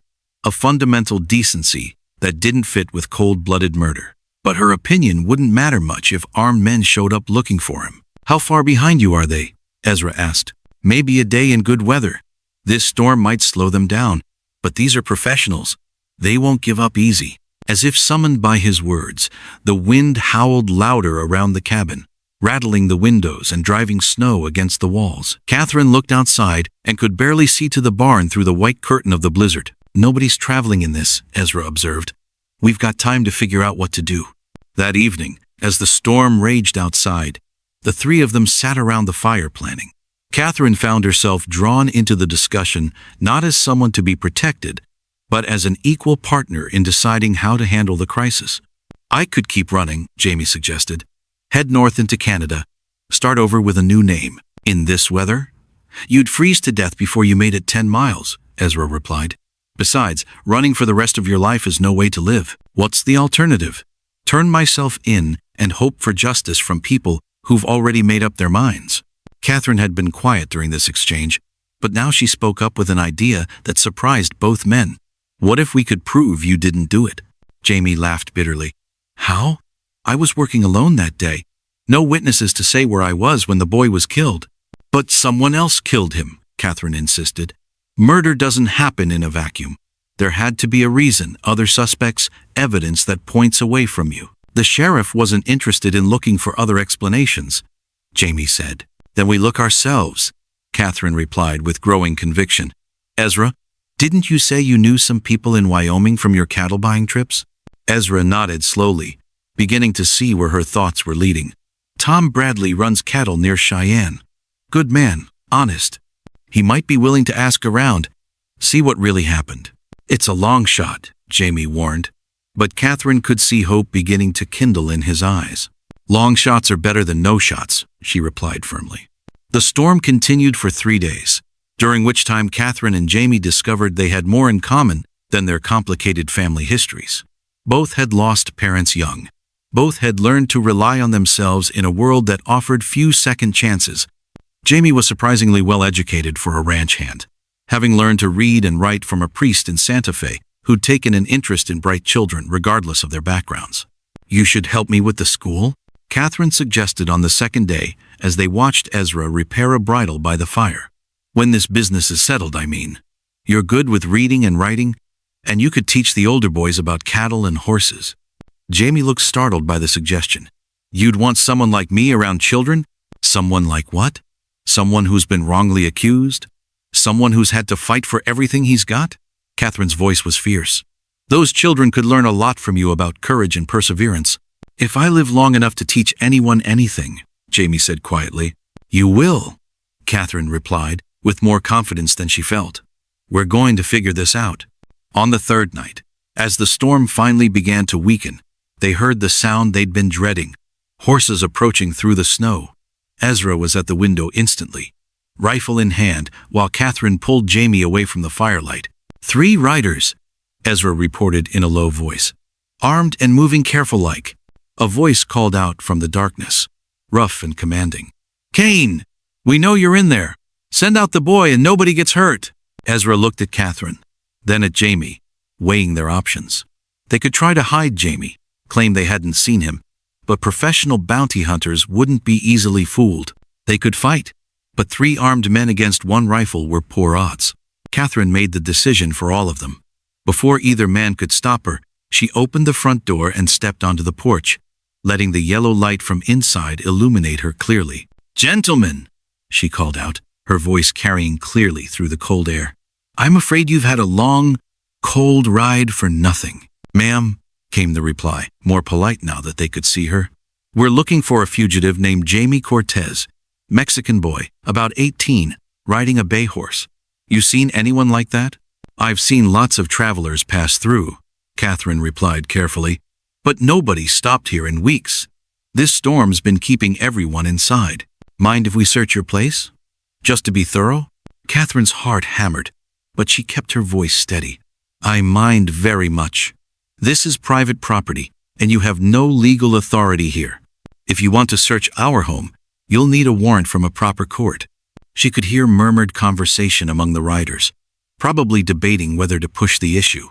a fundamental decency that didn't fit with cold-blooded murder. But her opinion wouldn't matter much if armed men showed up looking for him. "How far behind you are they?" Ezra asked. "Maybe a day in good weather. This storm might slow them down, but these are professionals. They won't give up easy." As if summoned by his words, the wind howled louder around the cabin, rattling the windows and driving snow against the walls. Catherine looked outside and could barely see to the barn through the white curtain of the blizzard. "Nobody's traveling in this," Ezra observed. "We've got time to figure out what to do." That evening, as the storm raged outside, the three of them sat around the fire planning. Catherine found herself drawn into the discussion not as someone to be protected, but as an equal partner in deciding how to handle the crisis. "I could keep running," Jamie suggested. "Head north into Canada. Start over with a new name. In this weather? You'd freeze to death before you made it 10 miles, Ezra replied. "Besides, running for the rest of your life is no way to live. What's the alternative? Turn myself in and hope for justice from people who've already made up their minds." Catherine had been quiet during this exchange, but now she spoke up with an idea that surprised both men. "What if we could prove you didn't do it?" Jamie laughed bitterly. "How? I was working alone that day. No witnesses to say where I was when the boy was killed." "But someone else killed him," Catherine insisted. "Murder doesn't happen in a vacuum. There had to be a reason, other suspects, evidence that points away from you." "The sheriff wasn't interested in looking for other explanations," Jamie said. "Then we look ourselves," Catherine replied with growing conviction. "Ezra, didn't you say you knew some people in Wyoming from your cattle buying trips?" Ezra nodded slowly, beginning to see where her thoughts were leading. "Tom Bradley runs cattle near Cheyenne. Good man, honest. He might be willing to ask around, see what really happened." "It's a long shot," Jamie warned, but Catherine could see hope beginning to kindle in his eyes. "Long shots are better than no shots," she replied firmly. The storm continued for 3 days, during which time Catherine and Jamie discovered they had more in common than their complicated family histories. Both had lost parents young. Both had learned to rely on themselves in a world that offered few second chances. Jamie was surprisingly well educated for a ranch hand, having learned to read and write from a priest in Santa Fe who'd taken an interest in bright children regardless of their backgrounds. "You should help me with the school?" Catherine suggested on the second day as they watched Ezra repair a bridle by the fire. "When this business is settled, I mean. You're good with reading and writing, and you could teach the older boys about cattle and horses." Jamie looked startled by the suggestion. "You'd want someone like me around children? Someone like what? Someone who's been wrongly accused? Someone who's had to fight for everything he's got?" Catherine's voice was fierce. "Those children could learn a lot from you about courage and perseverance." "If I live long enough to teach anyone anything," Jamie said quietly. "You will," Catherine replied, with more confidence than she felt. "We're going to figure this out." On the third night, as the storm finally began to weaken, they heard the sound they'd been dreading, horses approaching through the snow. Ezra was at the window instantly, rifle in hand, while Catherine pulled Jamie away from the firelight. "3 riders," Ezra reported in a low voice. "Armed and moving careful-like." A voice called out from the darkness, rough and commanding. "Kane, we know you're in there. Send out the boy and nobody gets hurt." Ezra looked at Catherine, then at Jamie, weighing their options. They could try to hide Jamie, claim they hadn't seen him, but professional bounty hunters wouldn't be easily fooled. They could fight, but 3 armed men against 1 rifle were poor odds. Catherine made the decision for all of them. Before either man could stop her, she opened the front door and stepped onto the porch. letting the yellow light from inside illuminate her clearly. "Gentlemen," she called out, her voice carrying clearly through the cold air. "I'm afraid you've had a long, cold ride for nothing." "Ma'am," came the reply, more polite now that they could see her. "We're looking for a fugitive named Jamie Cortez, Mexican boy, about 18, riding a bay horse. You seen anyone like that?" "I've seen lots of travelers pass through," Catherine replied carefully, "but nobody stopped here in weeks. This storm's been keeping everyone inside. Mind if we search your place? Just to be thorough?" Catherine's heart hammered, but she kept her voice steady. "I mind very much. This is private property, and you have no legal authority here. If you want to search our home, you'll need a warrant from a proper court." She could hear murmured conversation among the riders, probably debating whether to push the issue.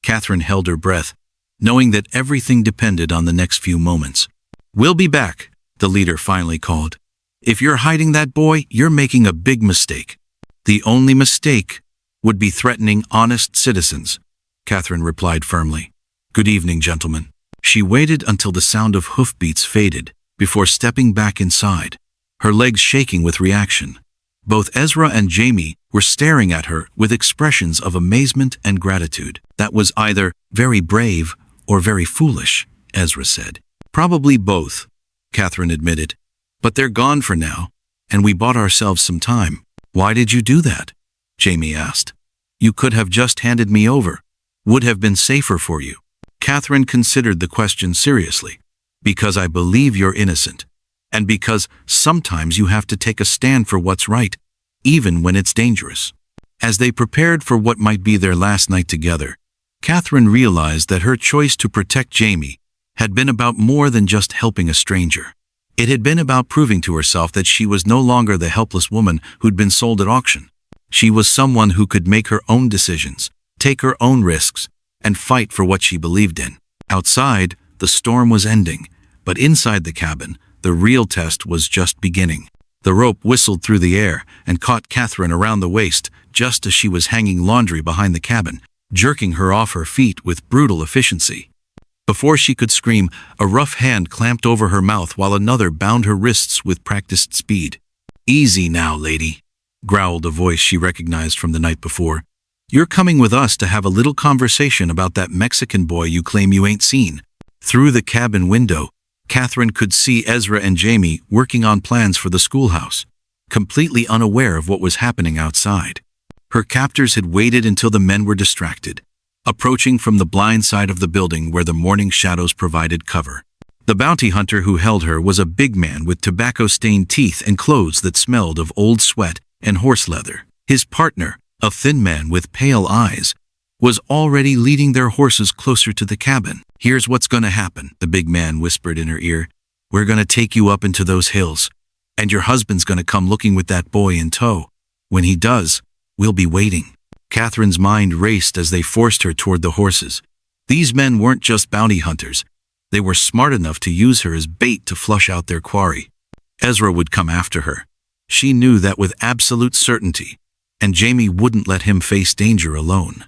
Catherine held her breath, knowing that everything depended on the next few moments. "We'll be back," the leader finally called. "If you're hiding that boy, you're making a big mistake." "The only mistake would be threatening honest citizens," Catherine replied firmly. "Good evening, gentlemen." She waited until the sound of hoofbeats faded before stepping back inside, her legs shaking with reaction. Both Ezra and Jamie were staring at her with expressions of amazement and gratitude. "That was either very brave or very foolish," Ezra said. "Probably both," Catherine admitted. "But they're gone for now, and we bought ourselves some time." "Why did you do that?" Jamie asked. "You could have just handed me over. Would have been safer for you." Catherine considered the question seriously. "Because I believe you're innocent, and because sometimes you have to take a stand for what's right, even when it's dangerous." As they prepared for what might be their last night together, Catherine realized that her choice to protect Jamie had been about more than just helping a stranger. It had been about proving to herself that she was no longer the helpless woman who'd been sold at auction. She was someone who could make her own decisions, take her own risks, and fight for what she believed in. Outside, the storm was ending, but inside the cabin, the real test was just beginning. The rope whistled through the air and caught Catherine around the waist just as she was hanging laundry behind the cabin, jerking her off her feet with brutal efficiency. Before she could scream, a rough hand clamped over her mouth while another bound her wrists with practiced speed. "Easy now, lady," growled a voice she recognized from the night before. "You're coming with us to have a little conversation about that Mexican boy you claim you ain't seen." Through the cabin window, Catherine could see Ezra and Jamie working on plans for the schoolhouse, completely unaware of what was happening outside. Her captors had waited until the men were distracted, approaching from the blind side of the building where the morning shadows provided cover. The bounty hunter who held her was a big man with tobacco-stained teeth and clothes that smelled of old sweat and horse leather. His partner, a thin man with pale eyes, was already leading their horses closer to the cabin. "Here's what's gonna happen," the big man whispered in her ear. "We're gonna take you up into those hills, and your husband's gonna come looking with that boy in tow. When he does, we'll be waiting." Catherine's mind raced as they forced her toward the horses. These men weren't just bounty hunters. They were smart enough to use her as bait to flush out their quarry. Ezra would come after her. She knew that with absolute certainty, and Jamie wouldn't let him face danger alone.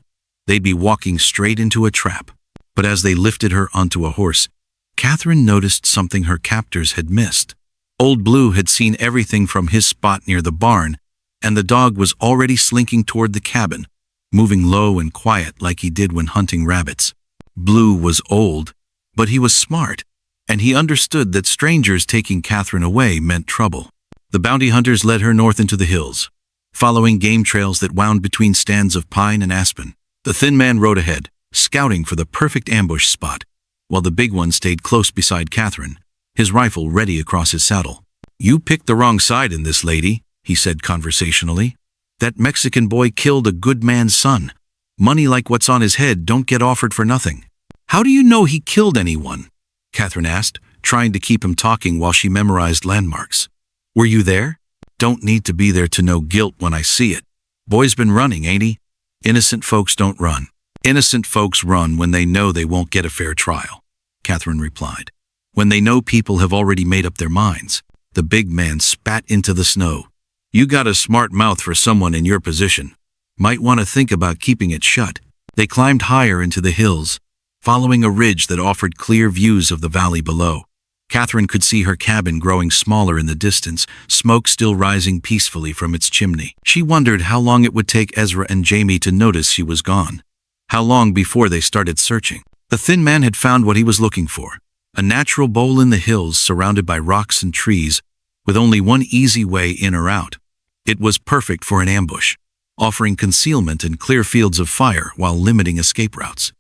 They'd be walking straight into a trap. But as they lifted her onto a horse, Catherine noticed something her captors had missed. Old Blue had seen everything from his spot near the barn, and the dog was already slinking toward the cabin, moving low and quiet like he did when hunting rabbits. Blue was old, but he was smart, and he understood that strangers taking Catherine away meant trouble. The bounty hunters led her north into the hills, following game trails that wound between stands of pine and aspen. The thin man rode ahead, scouting for the perfect ambush spot, while the big one stayed close beside Catherine, his rifle ready across his saddle. "You picked the wrong side in this, lady," he said conversationally. "That Mexican boy killed a good man's son. Money like what's on his head don't get offered for nothing." "How do you know he killed anyone?" Catherine asked, trying to keep him talking while she memorized landmarks. "Were you there?" "Don't need to be there to know guilt when I see it. Boy's been running, ain't he? Innocent folks don't run. Innocent folks run when they know they won't get a fair trial," Catherine replied. "When they know people have already made up their minds." The big man spat into the snow. "You got a smart mouth for someone in your position. Might want to think about keeping it shut." They climbed higher into the hills, following a ridge that offered clear views of the valley below. Catherine could see her cabin growing smaller in the distance, smoke still rising peacefully from its chimney. She wondered how long it would take Ezra and Jamie to notice she was gone. How long before they started searching. The thin man had found what he was looking for. A natural bowl in the hills surrounded by rocks and trees, with only one easy way in or out. It was perfect for an ambush, offering concealment and clear fields of fire while limiting escape routes.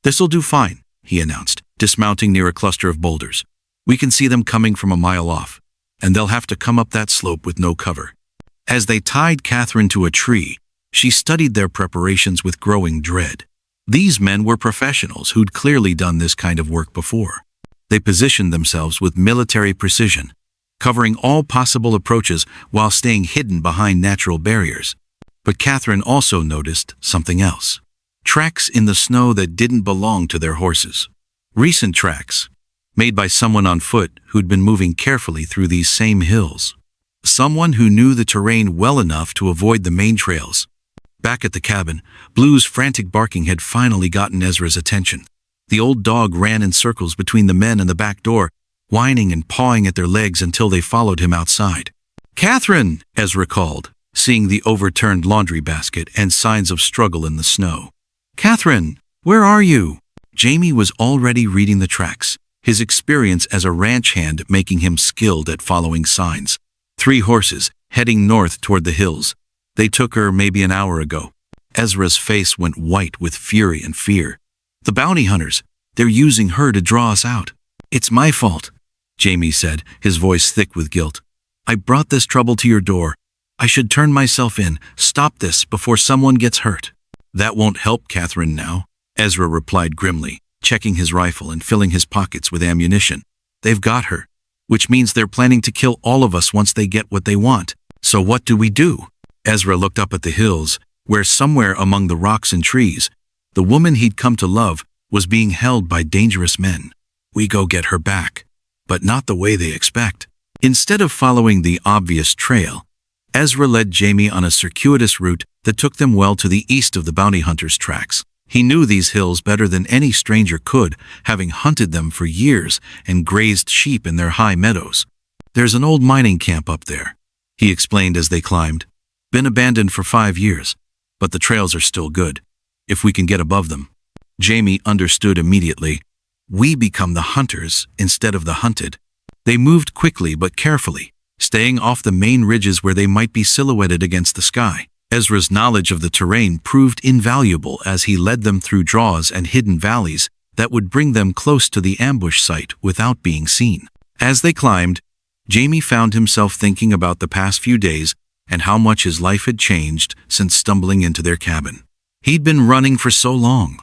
"This'll do fine," he announced, dismounting near a cluster of boulders. "We can see them coming from a mile off, and they'll have to come up that slope with no cover." As they tied Catherine to a tree, she studied their preparations with growing dread. These men were professionals who'd clearly done this kind of work before. They positioned themselves with military precision, covering all possible approaches while staying hidden behind natural barriers. But Catherine also noticed something else. Tracks in the snow that didn't belong to their horses. Recent tracks, made by someone on foot who'd been moving carefully through these same hills. Someone who knew the terrain well enough to avoid the main trails. Back at the cabin, Blue's frantic barking had finally gotten Ezra's attention. The old dog ran in circles between the men and the back door, whining and pawing at their legs until they followed him outside. "Catherine!" Ezra called, seeing the overturned laundry basket and signs of struggle in the snow. "Catherine, where are you?" Jamie was already reading the tracks, his experience as a ranch hand making him skilled at following signs. 3 horses, heading north toward the hills. They took her maybe an hour ago. Ezra's face went white with fury and fear. "The bounty hunters, they're using her to draw us out." "It's my fault," Jamie said, his voice thick with guilt. "I brought this trouble to your door. I should turn myself in, stop this before someone gets hurt." "That won't help Catherine now," Ezra replied grimly, checking his rifle and filling his pockets with ammunition. "They've got her, which means they're planning to kill all of us once they get what they want. So what do we do?" Ezra looked up at the hills, where somewhere among the rocks and trees, the woman he'd come to love was being held by dangerous men. "We go get her back, but not the way they expect." Instead of following the obvious trail, Ezra led Jamie on a circuitous route that took them well to the east of the bounty hunters' tracks. He knew these hills better than any stranger could, having hunted them for years and grazed sheep in their high meadows. "There's an old mining camp up there," he explained as they climbed. "Been abandoned for 5 years, but the trails are still good, if we can get above them." Jamie understood immediately. We become the hunters instead of the hunted. They moved quickly but carefully, staying off the main ridges where they might be silhouetted against the sky. Ezra's knowledge of the terrain proved invaluable as he led them through draws and hidden valleys that would bring them close to the ambush site without being seen. As they climbed, Jamie found himself thinking about the past few days and how much his life had changed since stumbling into their cabin. He'd been running for so long,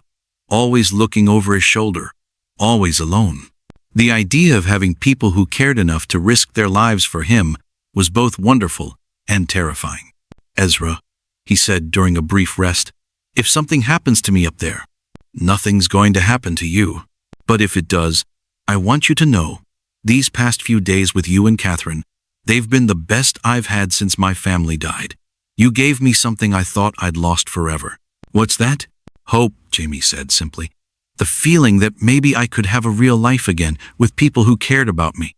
always looking over his shoulder, always alone. The idea of having people who cared enough to risk their lives for him was both wonderful and terrifying. "Ezra," he said during a brief rest, "if something happens to me up there, nothing's going to happen to you. But if it does, I want you to know, these past few days with you and Catherine, they've been the best I've had since my family died. You gave me something I thought I'd lost forever." "What's that?" "Hope," Jamie said simply. "The feeling that maybe I could have a real life again with people who cared about me."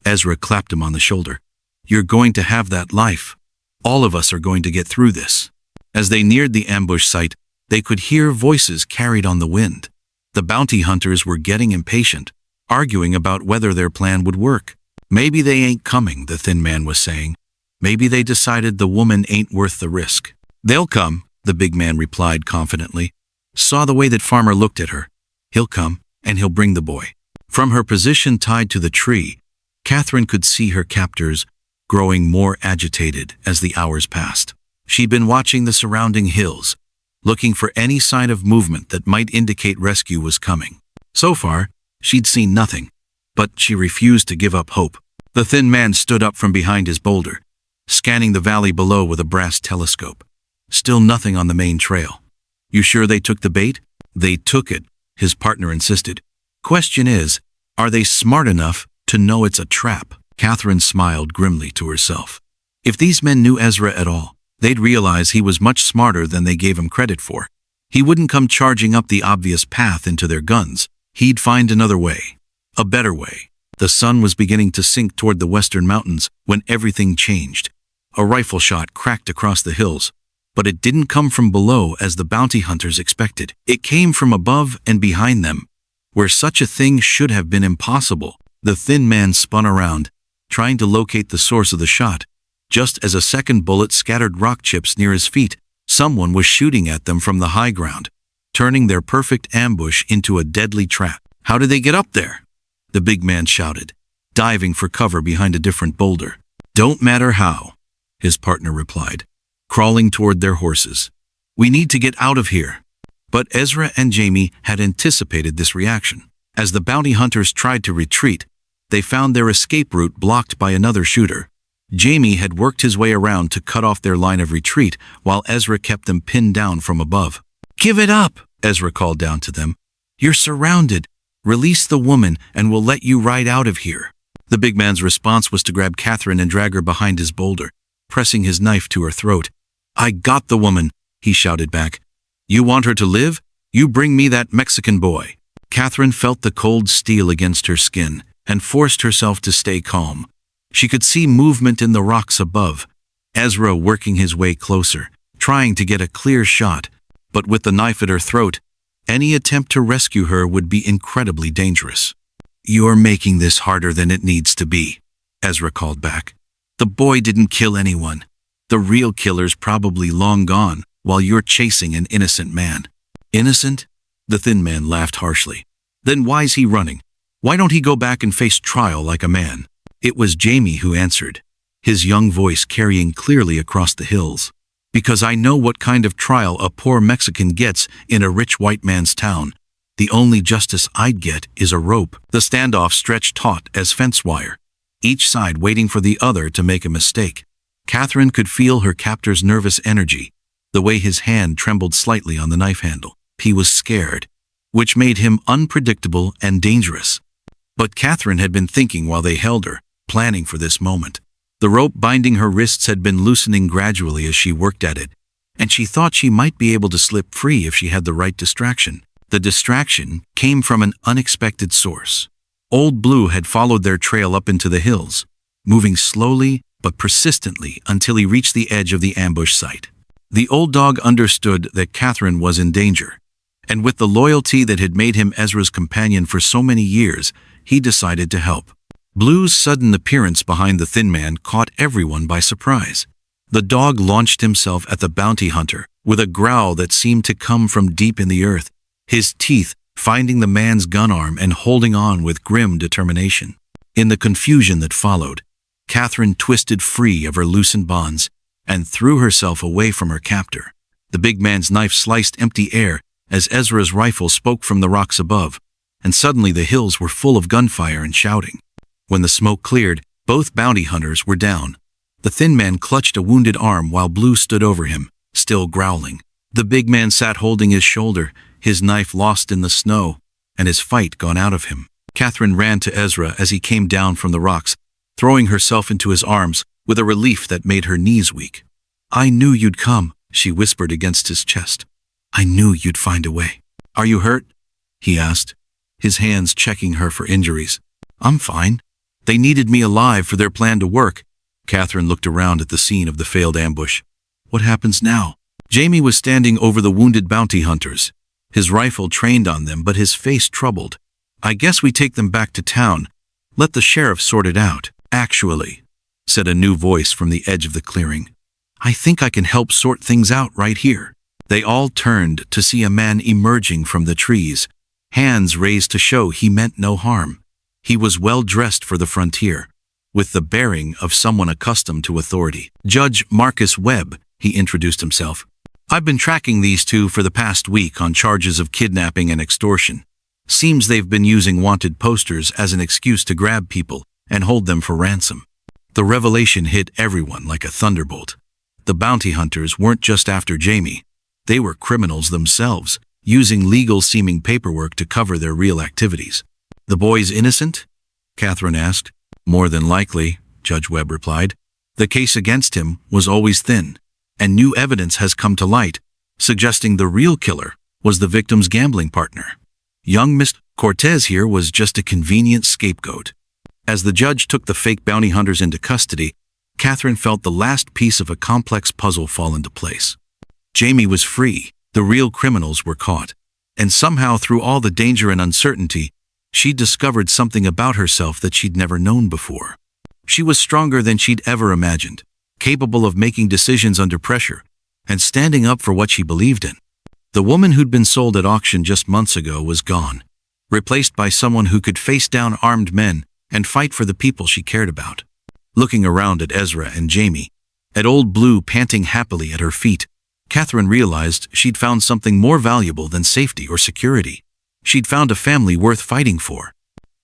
Ezra clapped him on the shoulder. "You're going to have that life. All of us are going to get through this." As they neared the ambush site, they could hear voices carried on the wind. The bounty hunters were getting impatient, arguing about whether their plan would work. "Maybe they ain't coming," the thin man was saying. "Maybe they decided the woman ain't worth the risk." "They'll come," the big man replied confidently. "Saw the way that farmer looked at her. He'll come, and he'll bring the boy." From her position tied to the tree, Catherine could see her captors growing more agitated as the hours passed. She'd been watching the surrounding hills, looking for any sign of movement that might indicate rescue was coming. So far, she'd seen nothing, but she refused to give up hope. The thin man stood up from behind his boulder, scanning the valley below with a brass telescope. Still nothing on the main trail. "You sure they took the bait?" "They took it," his partner insisted. "Question is, are they smart enough to know it's a trap?" Catherine smiled grimly to herself. If these men knew Ezra at all, they'd realize he was much smarter than they gave him credit for. He wouldn't come charging up the obvious path into their guns. He'd find another way. A better way. The sun was beginning to sink toward the western mountains when everything changed. A rifle shot cracked across the hills, but it didn't come from below as the bounty hunters expected. It came from above and behind them, where such a thing should have been impossible. The thin man spun around, trying to locate the source of the shot. Just as a second bullet scattered rock chips near his feet, someone was shooting at them from the high ground, turning their perfect ambush into a deadly trap. "How did they get up there?" the big man shouted, diving for cover behind a different boulder. "Don't matter how," his partner replied, crawling toward their horses. "We need to get out of here." But Ezra and Jamie had anticipated this reaction. As the bounty hunters tried to retreat, they found their escape route blocked by another shooter. Jamie had worked his way around to cut off their line of retreat, while Ezra kept them pinned down from above. "Give it up," Ezra called down to them. "You're surrounded. Release the woman and we'll let you ride out of here." The big man's response was to grab Catherine and drag her behind his boulder, pressing his knife to her throat. "I got the woman," he shouted back. "You want her to live? You bring me that Mexican boy." Catherine felt the cold steel against her skin and forced herself to stay calm. She could see movement in the rocks above, Ezra working his way closer, trying to get a clear shot, but with the knife at her throat, any attempt to rescue her would be incredibly dangerous. "You're making this harder than it needs to be," Ezra called back. "The boy didn't kill anyone. The real killer's probably long gone, while you're chasing an innocent man." "Innocent?" The thin man laughed harshly. "Then why's he running? Why don't he go back and face trial like a man?" It was Jamie who answered, his young voice carrying clearly across the hills. "Because I know what kind of trial a poor Mexican gets in a rich white man's town. The only justice I'd get is a rope." The standoff stretched taut as fence wire, each side waiting for the other to make a mistake. Catherine could feel her captor's nervous energy, the way his hand trembled slightly on the knife handle. He was scared, which made him unpredictable and dangerous. But Catherine had been thinking while they held her, planning for this moment. The rope binding her wrists had been loosening gradually as she worked at it, and she thought she might be able to slip free if she had the right distraction. The distraction came from an unexpected source. Old Blue had followed their trail up into the hills, moving slowly but persistently until he reached the edge of the ambush site. The old dog understood that Catherine was in danger, and with the loyalty that had made him Ezra's companion for so many years, he decided to help. Blue's sudden appearance behind the thin man caught everyone by surprise. The dog launched himself at the bounty hunter with a growl that seemed to come from deep in the earth, his teeth finding the man's gun arm and holding on with grim determination. In the confusion that followed, Catherine twisted free of her loosened bonds and threw herself away from her captor. The big man's knife sliced empty air as Ezra's rifle spoke from the rocks above, and suddenly the hills were full of gunfire and shouting. When the smoke cleared, both bounty hunters were down. The thin man clutched a wounded arm while Blue stood over him, still growling. The big man sat holding his shoulder, his knife lost in the snow, and his fight gone out of him. Catherine ran to Ezra as he came down from the rocks, throwing herself into his arms with a relief that made her knees weak. "I knew you'd come," she whispered against his chest. "I knew you'd find a way." "Are you hurt?" he asked, his hands checking her for injuries. "I'm fine. They needed me alive for their plan to work." Catherine looked around at the scene of the failed ambush. "What happens now?" Jamie was standing over the wounded bounty hunters, his rifle trained on them but his face troubled. "I guess we take them back to town. Let the sheriff sort it out." "Actually," said a new voice from the edge of the clearing, "I think I can help sort things out right here." They all turned to see a man emerging from the trees, hands raised to show he meant no harm. He was well dressed for the frontier, with the bearing of someone accustomed to authority. "Judge Marcus Webb," he introduced himself. "I've been tracking these two for the past week on charges of kidnapping and extortion. Seems they've been using wanted posters as an excuse to grab people and hold them for ransom." The revelation hit everyone like a thunderbolt. The bounty hunters weren't just after Jamie. They were criminals themselves, using legal-seeming paperwork to cover their real activities. "The boy's innocent?" Catherine asked. "More than likely," Judge Webb replied. "The case against him was always thin, and new evidence has come to light, suggesting the real killer was the victim's gambling partner. Young Miss Cortez here was just a convenient scapegoat." As the judge took the fake bounty hunters into custody, Catherine felt the last piece of a complex puzzle fall into place. Jamie was free, the real criminals were caught, and somehow through all the danger and uncertainty, she discovered something about herself that she'd never known before. She was stronger than she'd ever imagined, capable of making decisions under pressure, and standing up for what she believed in. The woman who'd been sold at auction just months ago was gone, replaced by someone who could face down armed men and fight for the people she cared about. Looking around at Ezra and Jamie, at Old Blue panting happily at her feet, Catherine realized she'd found something more valuable than safety or security. She'd found a family worth fighting for.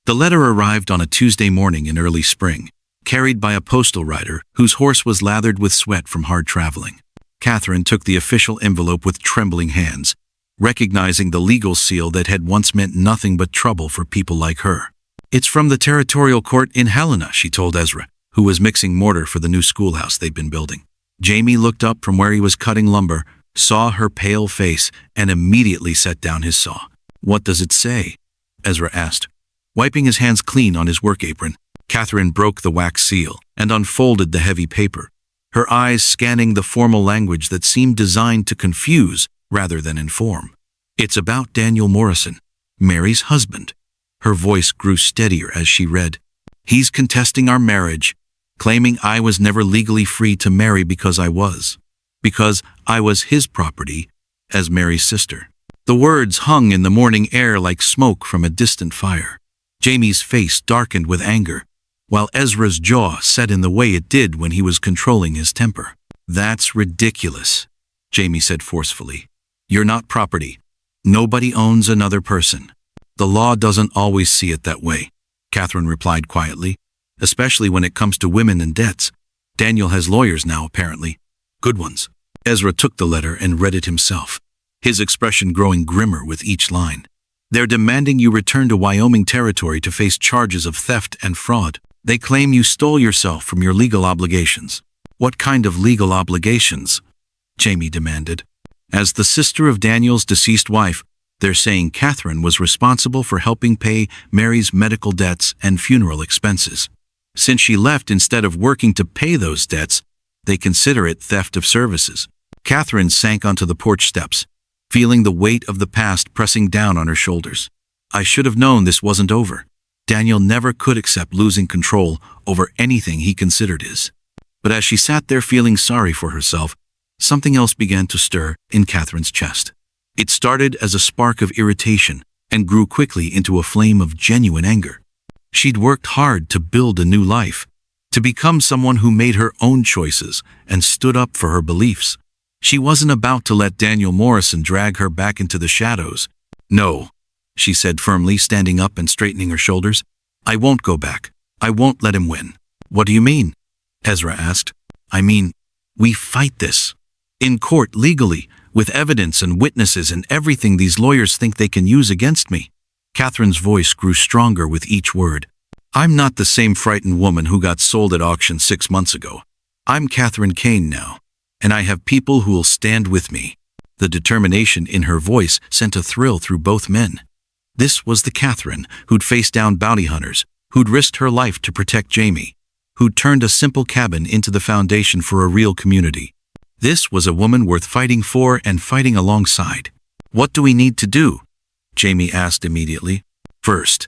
The letter arrived on a Tuesday morning in early spring, carried by a postal rider whose horse was lathered with sweat from hard traveling. Catherine took the official envelope with trembling hands, recognizing the legal seal that had once meant nothing but trouble for people like her. "It's from the territorial court in Helena," she told Ezra, who was mixing mortar for the new schoolhouse they'd been building. Jamie looked up from where he was cutting lumber, saw her pale face, and immediately set down his saw. "What does it say?" Ezra asked, wiping his hands clean on his work apron. Catherine broke the wax seal and unfolded the heavy paper, her eyes scanning the formal language that seemed designed to confuse rather than inform. "It's about Daniel Morrison, Mary's husband." Her voice grew steadier as she read. "He's contesting our marriage, claiming I was never legally free to marry because I was his property as Mary's sister." The words hung in the morning air like smoke from a distant fire. Jamie's face darkened with anger, while Ezra's jaw set in the way it did when he was controlling his temper. "That's ridiculous," Jamie said forcefully. "You're not property. Nobody owns another person." "The law doesn't always see it that way," Catherine replied quietly, "especially when it comes to women and debts. Daniel has lawyers now, apparently. Good ones." Ezra took the letter and read it himself, his expression growing grimmer with each line. "They're demanding you return to Wyoming territory to face charges of theft and fraud. They claim you stole yourself from your legal obligations." "What kind of legal obligations?" Jamie demanded. "As the sister of Daniel's deceased wife, they're saying Catherine was responsible for helping pay Mary's medical debts and funeral expenses. Since she left instead of working to pay those debts, they consider it theft of services." Catherine sank onto the porch steps, feeling the weight of the past pressing down on her shoulders. "I should have known this wasn't over. Daniel never could accept losing control over anything he considered his." But as she sat there feeling sorry for herself, something else began to stir in Catherine's chest. It started as a spark of irritation and grew quickly into a flame of genuine anger. She'd worked hard to build a new life, to become someone who made her own choices and stood up for her beliefs. She wasn't about to let Daniel Morrison drag her back into the shadows. "No," she said firmly, standing up and straightening her shoulders. "I won't go back. I won't let him win." "What do you mean?" Ezra asked. "I mean, we fight this. In court, legally, with evidence and witnesses and everything these lawyers think they can use against me." Catherine's voice grew stronger with each word. "I'm not the same frightened woman who got sold at auction 6 months ago. I'm Catherine Kane now, and I have people who will stand with me." The determination in her voice sent a thrill through both men. This was the Catherine who'd faced down bounty hunters, who'd risked her life to protect Jamie, who'd turned a simple cabin into the foundation for a real community. This was a woman worth fighting for and fighting alongside. "What do we need to do?" Jamie asked immediately. "First,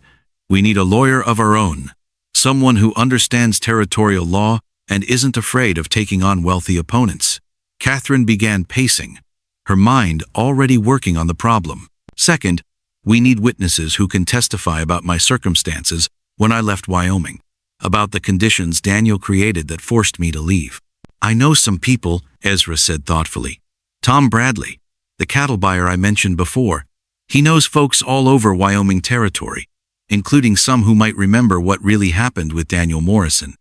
we need a lawyer of our own, someone who understands territorial law and isn't afraid of taking on wealthy opponents." Catherine began pacing, her mind already working on the problem. "Second, we need witnesses who can testify about my circumstances when I left Wyoming, about the conditions Daniel created that forced me to leave." "I know some people," Ezra said thoughtfully. "Tom Bradley, the cattle buyer I mentioned before. He knows folks all over Wyoming territory, including some who might remember what really happened with Daniel Morrison."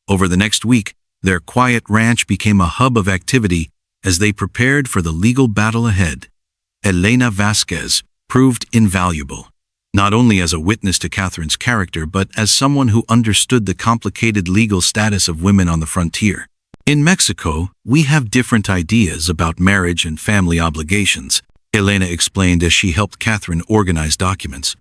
Over the next week, their quiet ranch became a hub of activity as they prepared for the legal battle ahead. Elena Vasquez proved invaluable, not only as a witness to Catherine's character but as someone who understood the complicated legal status of women on the frontier. "In Mexico, we have different ideas about marriage and family obligations," Elena explained as she helped Catherine organize documents.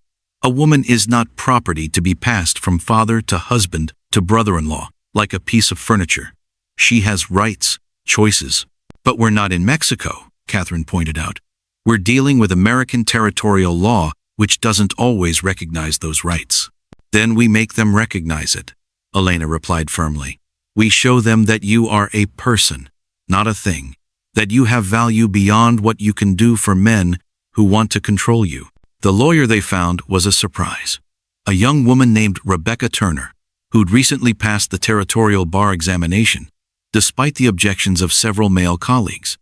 A woman is not property to be passed from father to husband to brother-in-law, like a piece of furniture. She has rights, choices. But we're not in Mexico, Catherine pointed out. We're dealing with American territorial law, which doesn't always recognize those rights. Then we make them recognize it, Elena replied firmly. We show them that you are a person, not a thing, that you have value beyond what you can do for men who want to control you. The lawyer they found was a surprise. A young woman named Rebecca Turner, who'd recently passed the territorial bar examination, despite the objections of several male colleagues.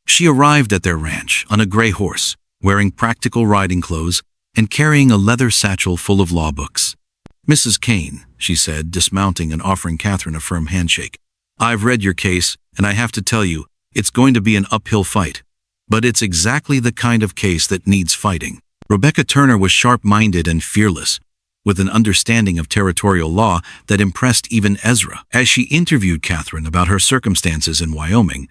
She arrived at their ranch on a gray horse, wearing practical riding clothes and carrying a leather satchel full of law books. Mrs. Kane, she said, dismounting and offering Catherine a firm handshake. I've read your case, and I have to tell you, it's going to be an uphill fight. But it's exactly the kind of case that needs fighting. Rebecca Turner was sharp-minded and fearless, with an understanding of territorial law that impressed even Ezra. As she interviewed Catherine about her circumstances in Wyoming,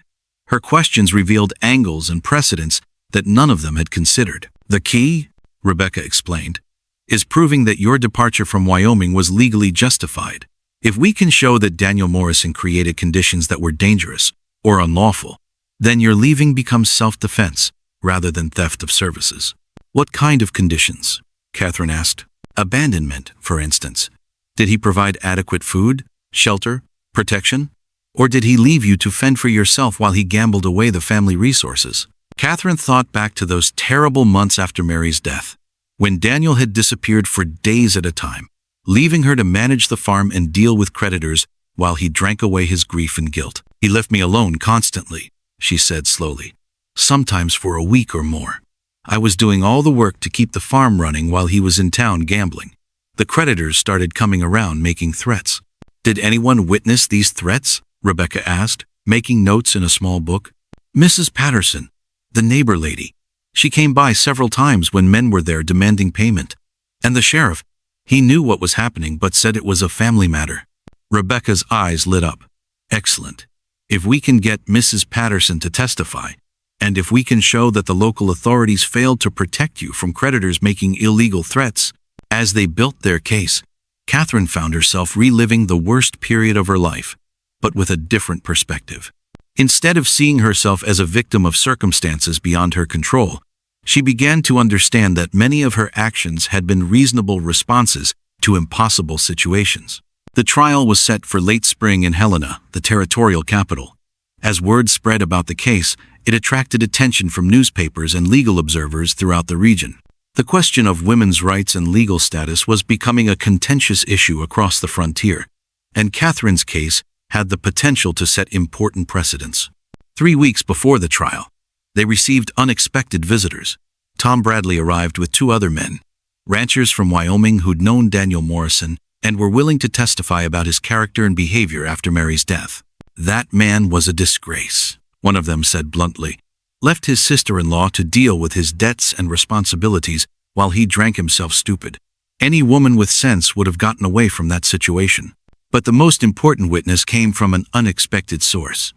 her questions revealed angles and precedents that none of them had considered. The key, Rebecca explained, is proving that your departure from Wyoming was legally justified. If we can show that Daniel Morrison created conditions that were dangerous or unlawful, then your leaving becomes self-defense rather than theft of services. What kind of conditions? Catherine asked. Abandonment, for instance. Did he provide adequate food, shelter, protection? Or did he leave you to fend for yourself while he gambled away the family resources? Catherine thought back to those terrible months after Mary's death, when Daniel had disappeared for days at a time, leaving her to manage the farm and deal with creditors while he drank away his grief and guilt. He left me alone constantly, she said slowly, sometimes for a week or more. I was doing all the work to keep the farm running while he was in town gambling. The creditors started coming around making threats. Did anyone witness these threats? Rebecca asked, making notes in a small book. Mrs. Patterson, the neighbor lady. She came by several times when men were there demanding payment. And the sheriff, he knew what was happening but said it was a family matter. Rebecca's eyes lit up. Excellent. If we can get Mrs. Patterson to testify, and if we can show that the local authorities failed to protect you from creditors making illegal threats, as they built their case, Catherine found herself reliving the worst period of her life, but with a different perspective. Instead of seeing herself as a victim of circumstances beyond her control, she began to understand that many of her actions had been reasonable responses to impossible situations. The trial was set for late spring in Helena, the territorial capital. As word spread about the case, it attracted attention from newspapers and legal observers throughout the region. The question of women's rights and legal status was becoming a contentious issue across the frontier, and Catherine's case had the potential to set important precedents. 3 weeks before the trial, they received unexpected visitors. Tom Bradley arrived with 2 other men, ranchers from Wyoming who'd known Daniel Morrison and were willing to testify about his character and behavior after Mary's death. That man was a disgrace, one of them said bluntly. Left his sister-in-law to deal with his debts and responsibilities while he drank himself stupid. Any woman with sense would have gotten away from that situation. But the most important witness came from an unexpected source.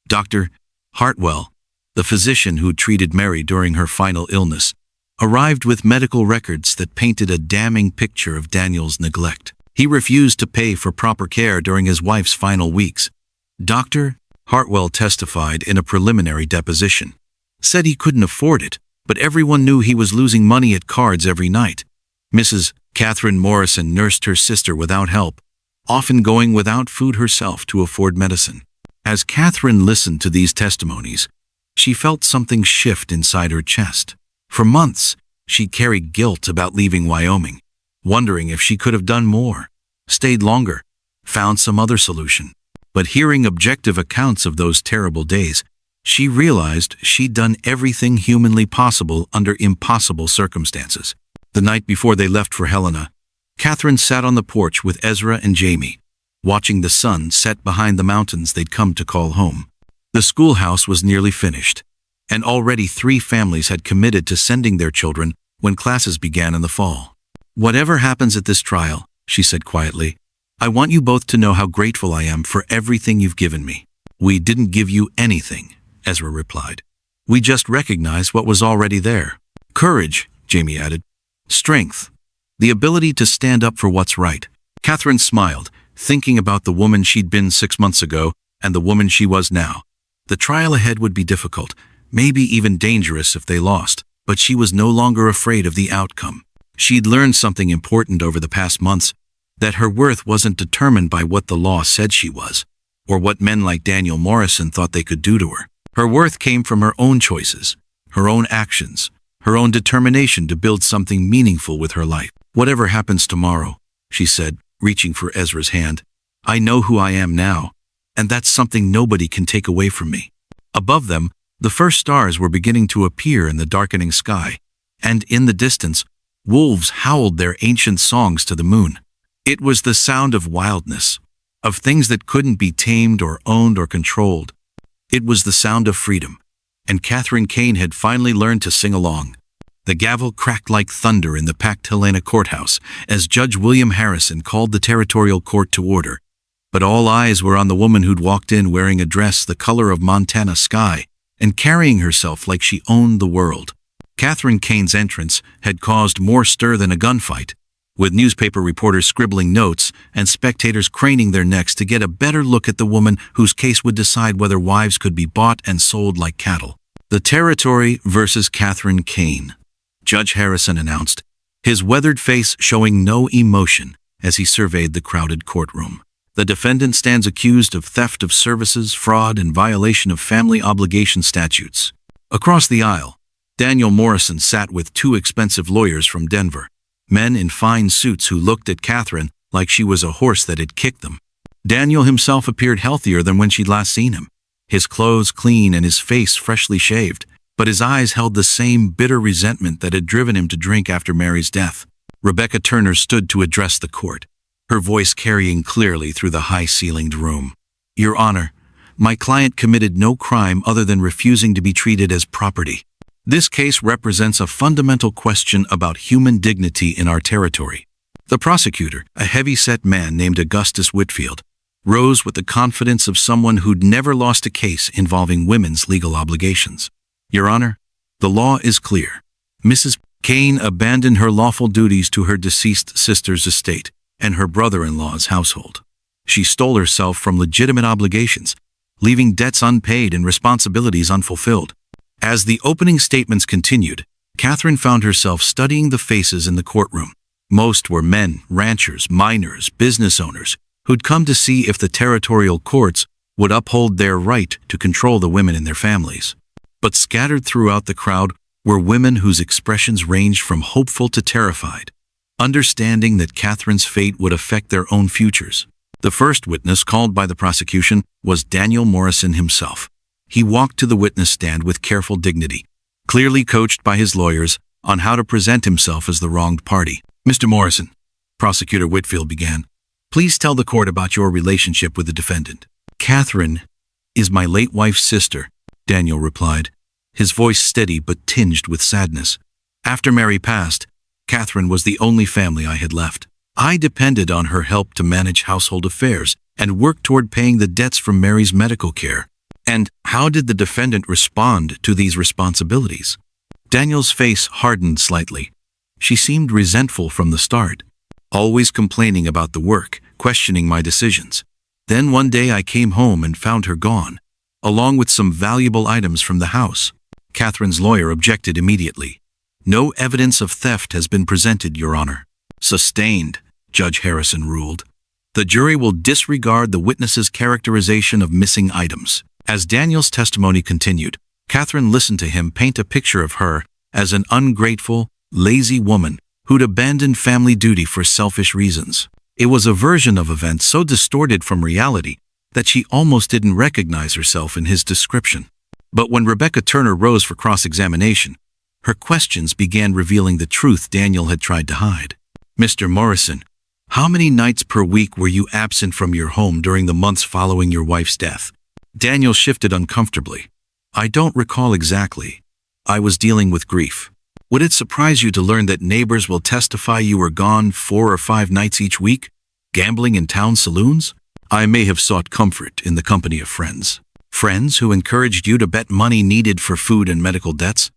Dr. Hartwell, the physician who treated Mary during her final illness, arrived with medical records that painted a damning picture of Daniel's neglect. He refused to pay for proper care during his wife's final weeks. Dr. Hartwell testified in a preliminary deposition, said he couldn't afford it, but everyone knew he was losing money at cards every night. Mrs. Catherine Morrison nursed her sister without help, often going without food herself to afford medicine. As Catherine listened to these testimonies, she felt something shift inside her chest. For months, she carried guilt about leaving Wyoming, wondering if she could have done more, stayed longer, found some other solution. But hearing objective accounts of those terrible days, she realized she'd done everything humanly possible under impossible circumstances. The night before they left for Helena, Catherine sat on the porch with Ezra and Jamie, watching the sun set behind the mountains they'd come to call home. The schoolhouse was nearly finished, and already 3 families had committed to sending their children when classes began in the fall. Whatever happens at this trial, she said quietly, I want you both to know how grateful I am for everything you've given me. We didn't give you anything, Ezra replied. We just recognized what was already there. Courage, Jamie added. Strength. the ability to stand up for what's right. Catherine smiled, thinking about the woman she'd been 6 months ago and the woman she was now. The trial ahead would be difficult, maybe even dangerous if they lost, but she was no longer afraid of the outcome. She'd learned something important over the past months, that her worth wasn't determined by what the law said she was, or what men like Daniel Morrison thought they could do to her. Her worth came from her own choices, her own actions, her own determination to build something meaningful with her life. "Whatever happens tomorrow," she said, reaching for Ezra's hand, "I know who I am now, and that's something nobody can take away from me." Above them, the first stars were beginning to appear in the darkening sky, and in the distance, wolves howled their ancient songs to the moon. It was the sound of wildness, of things that couldn't be tamed or owned or controlled. It was the sound of freedom, and Catherine Kane had finally learned to sing along. The gavel cracked like thunder in the packed Helena courthouse as Judge William Harrison called the territorial court to order. But all eyes were on the woman who'd walked in wearing a dress the color of Montana sky and carrying herself like she owned the world. Catherine Kane's entrance had caused more stir than a gunfight, with newspaper reporters scribbling notes and spectators craning their necks to get a better look at the woman whose case would decide whether wives could be bought and sold like cattle. "The Territory versus Catherine Kane," Judge Harrison announced, his weathered face showing no emotion as he surveyed the crowded courtroom. "The defendant stands accused of theft of services, fraud, and violation of family obligation statutes." Across the aisle, Daniel Morrison sat with 2 expensive lawyers from Denver, men in fine suits who looked at Catherine like she was a horse that had kicked them. Daniel himself appeared healthier than when she'd last seen him, his clothes clean and his face freshly shaved, but his eyes held the same bitter resentment that had driven him to drink after Mary's death. Rebecca Turner stood to address the court, her voice carrying clearly through the high-ceilinged room. "Your Honor, my client committed no crime other than refusing to be treated as property. This case represents a fundamental question about human dignity in our territory." The prosecutor, a heavy-set man named Augustus Whitfield, rose with the confidence of someone who'd never lost a case involving women's legal obligations. "Your Honor, the law is clear. Mrs. Kane abandoned her lawful duties to her deceased sister's estate and her brother-in-law's household. She stole herself from legitimate obligations, leaving debts unpaid and responsibilities unfulfilled." As the opening statements continued, Catherine found herself studying the faces in the courtroom. Most were men, ranchers, miners, business owners, who'd come to see if the territorial courts would uphold their right to control the women in their families. But scattered throughout the crowd were women whose expressions ranged from hopeful to terrified, understanding that Catherine's fate would affect their own futures. The first witness called by the prosecution was Daniel Morrison himself. He walked to the witness stand with careful dignity, clearly coached by his lawyers on how to present himself as the wronged party. "Mr. Morrison," Prosecutor Whitfield began, "please tell the court about your relationship with the defendant." "Catherine is my late wife's sister," Daniel replied, his voice steady but tinged with sadness. "After Mary passed, Catherine was the only family I had left. I depended on her help to manage household affairs and work toward paying the debts from Mary's medical care." "And how did the defendant respond to these responsibilities?" Daniel's face hardened slightly. "She seemed resentful from the start, always complaining about the work, questioning my decisions. Then one day I came home and found her gone, along with some valuable items from the house." Catherine's lawyer objected immediately. "No evidence of theft has been presented, Your Honor." "Sustained," Judge Harrison ruled. "The jury will disregard the witness's characterization of missing items." As Daniel's testimony continued, Catherine listened to him paint a picture of her as an ungrateful, lazy woman who'd abandoned family duty for selfish reasons. It was a version of events so distorted from reality that she almost didn't recognize herself in his description. But when Rebecca Turner rose for cross-examination, her questions began revealing the truth Daniel had tried to hide. "Mr. Morrison, how many nights per week were you absent from your home during the months following your wife's death?" Daniel shifted uncomfortably. "I don't recall exactly. I was dealing with grief." "Would it surprise you to learn that neighbors will testify you were gone 4 or 5 nights each week, gambling in town saloons?" "I may have sought comfort in the company of friends." "Friends who encouraged you to bet money needed for food and medical debts?"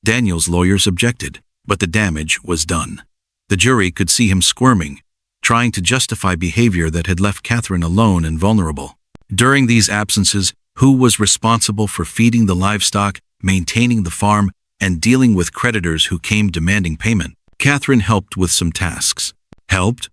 Daniel's lawyers objected, but the damage was done. The jury could see him squirming, trying to justify behavior that had left Catherine alone and vulnerable. During these absences, who was responsible for feeding the livestock, maintaining the farm, and dealing with creditors who came demanding payment? Catherine helped with some tasks. Helped?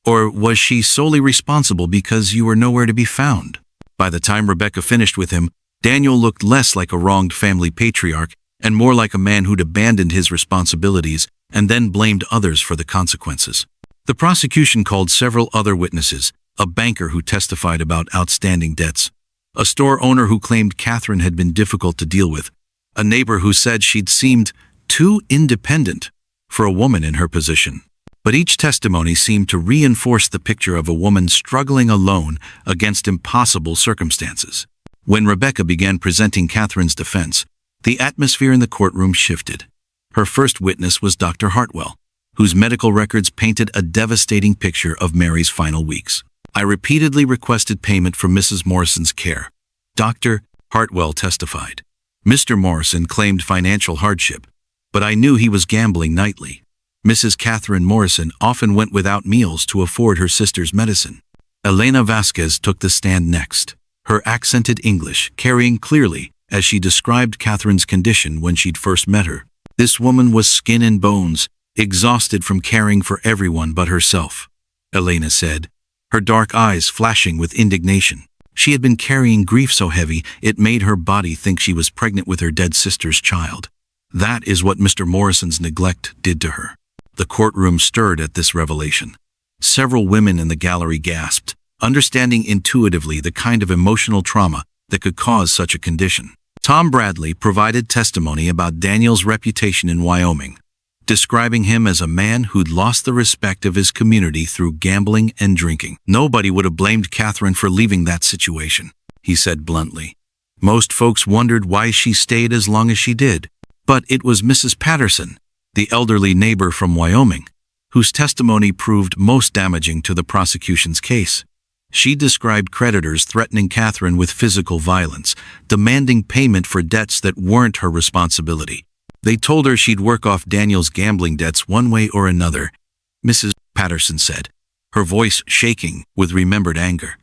Or was she solely responsible because you were nowhere to be found? By the time Rebecca finished with him, Daniel looked less like a wronged family patriarch and more like a man who'd abandoned his responsibilities and then blamed others for the consequences. The prosecution called several other witnesses, a banker who testified about outstanding debts, a store owner who claimed Catherine had been difficult to deal with, a neighbor who said she'd seemed too independent for a woman in her position. But each testimony seemed to reinforce the picture of a woman struggling alone against impossible circumstances. When Rebecca began presenting Catherine's defense, the atmosphere in the courtroom shifted. Her first witness was Dr. Hartwell, whose medical records painted a devastating picture of Mary's final weeks. I repeatedly requested payment for Mrs. Morrison's care. Dr. Hartwell testified. Mr. Morrison claimed financial hardship, but I knew he was gambling nightly. Mrs. Catherine Morrison often went without meals to afford her sister's medicine. Elena Vasquez took the stand next, her accented English carrying clearly as she described Catherine's condition when she'd first met her. This woman was skin and bones, exhausted from caring for everyone but herself, Elena said, her dark eyes flashing with indignation. She had been carrying grief so heavy it made her body think she was pregnant with her dead sister's child. That is what Mr. Morrison's neglect did to her. The courtroom stirred at this revelation. Several women in the gallery gasped, understanding intuitively the kind of emotional trauma that could cause such a condition. Tom Bradley provided testimony about Daniel's reputation in Wyoming, describing him as a man who'd lost the respect of his community through gambling and drinking. Nobody would have blamed Catherine for leaving that situation, he said bluntly. Most folks wondered why she stayed as long as she did. But it was Mrs. Patterson, the elderly neighbor from Wyoming, whose testimony proved most damaging to the prosecution's case. She described creditors threatening Catherine with physical violence, demanding payment for debts that weren't her responsibility. They told her she'd work off Daniel's gambling debts one way or another, Mrs. Patterson said, her voice shaking with remembered anger.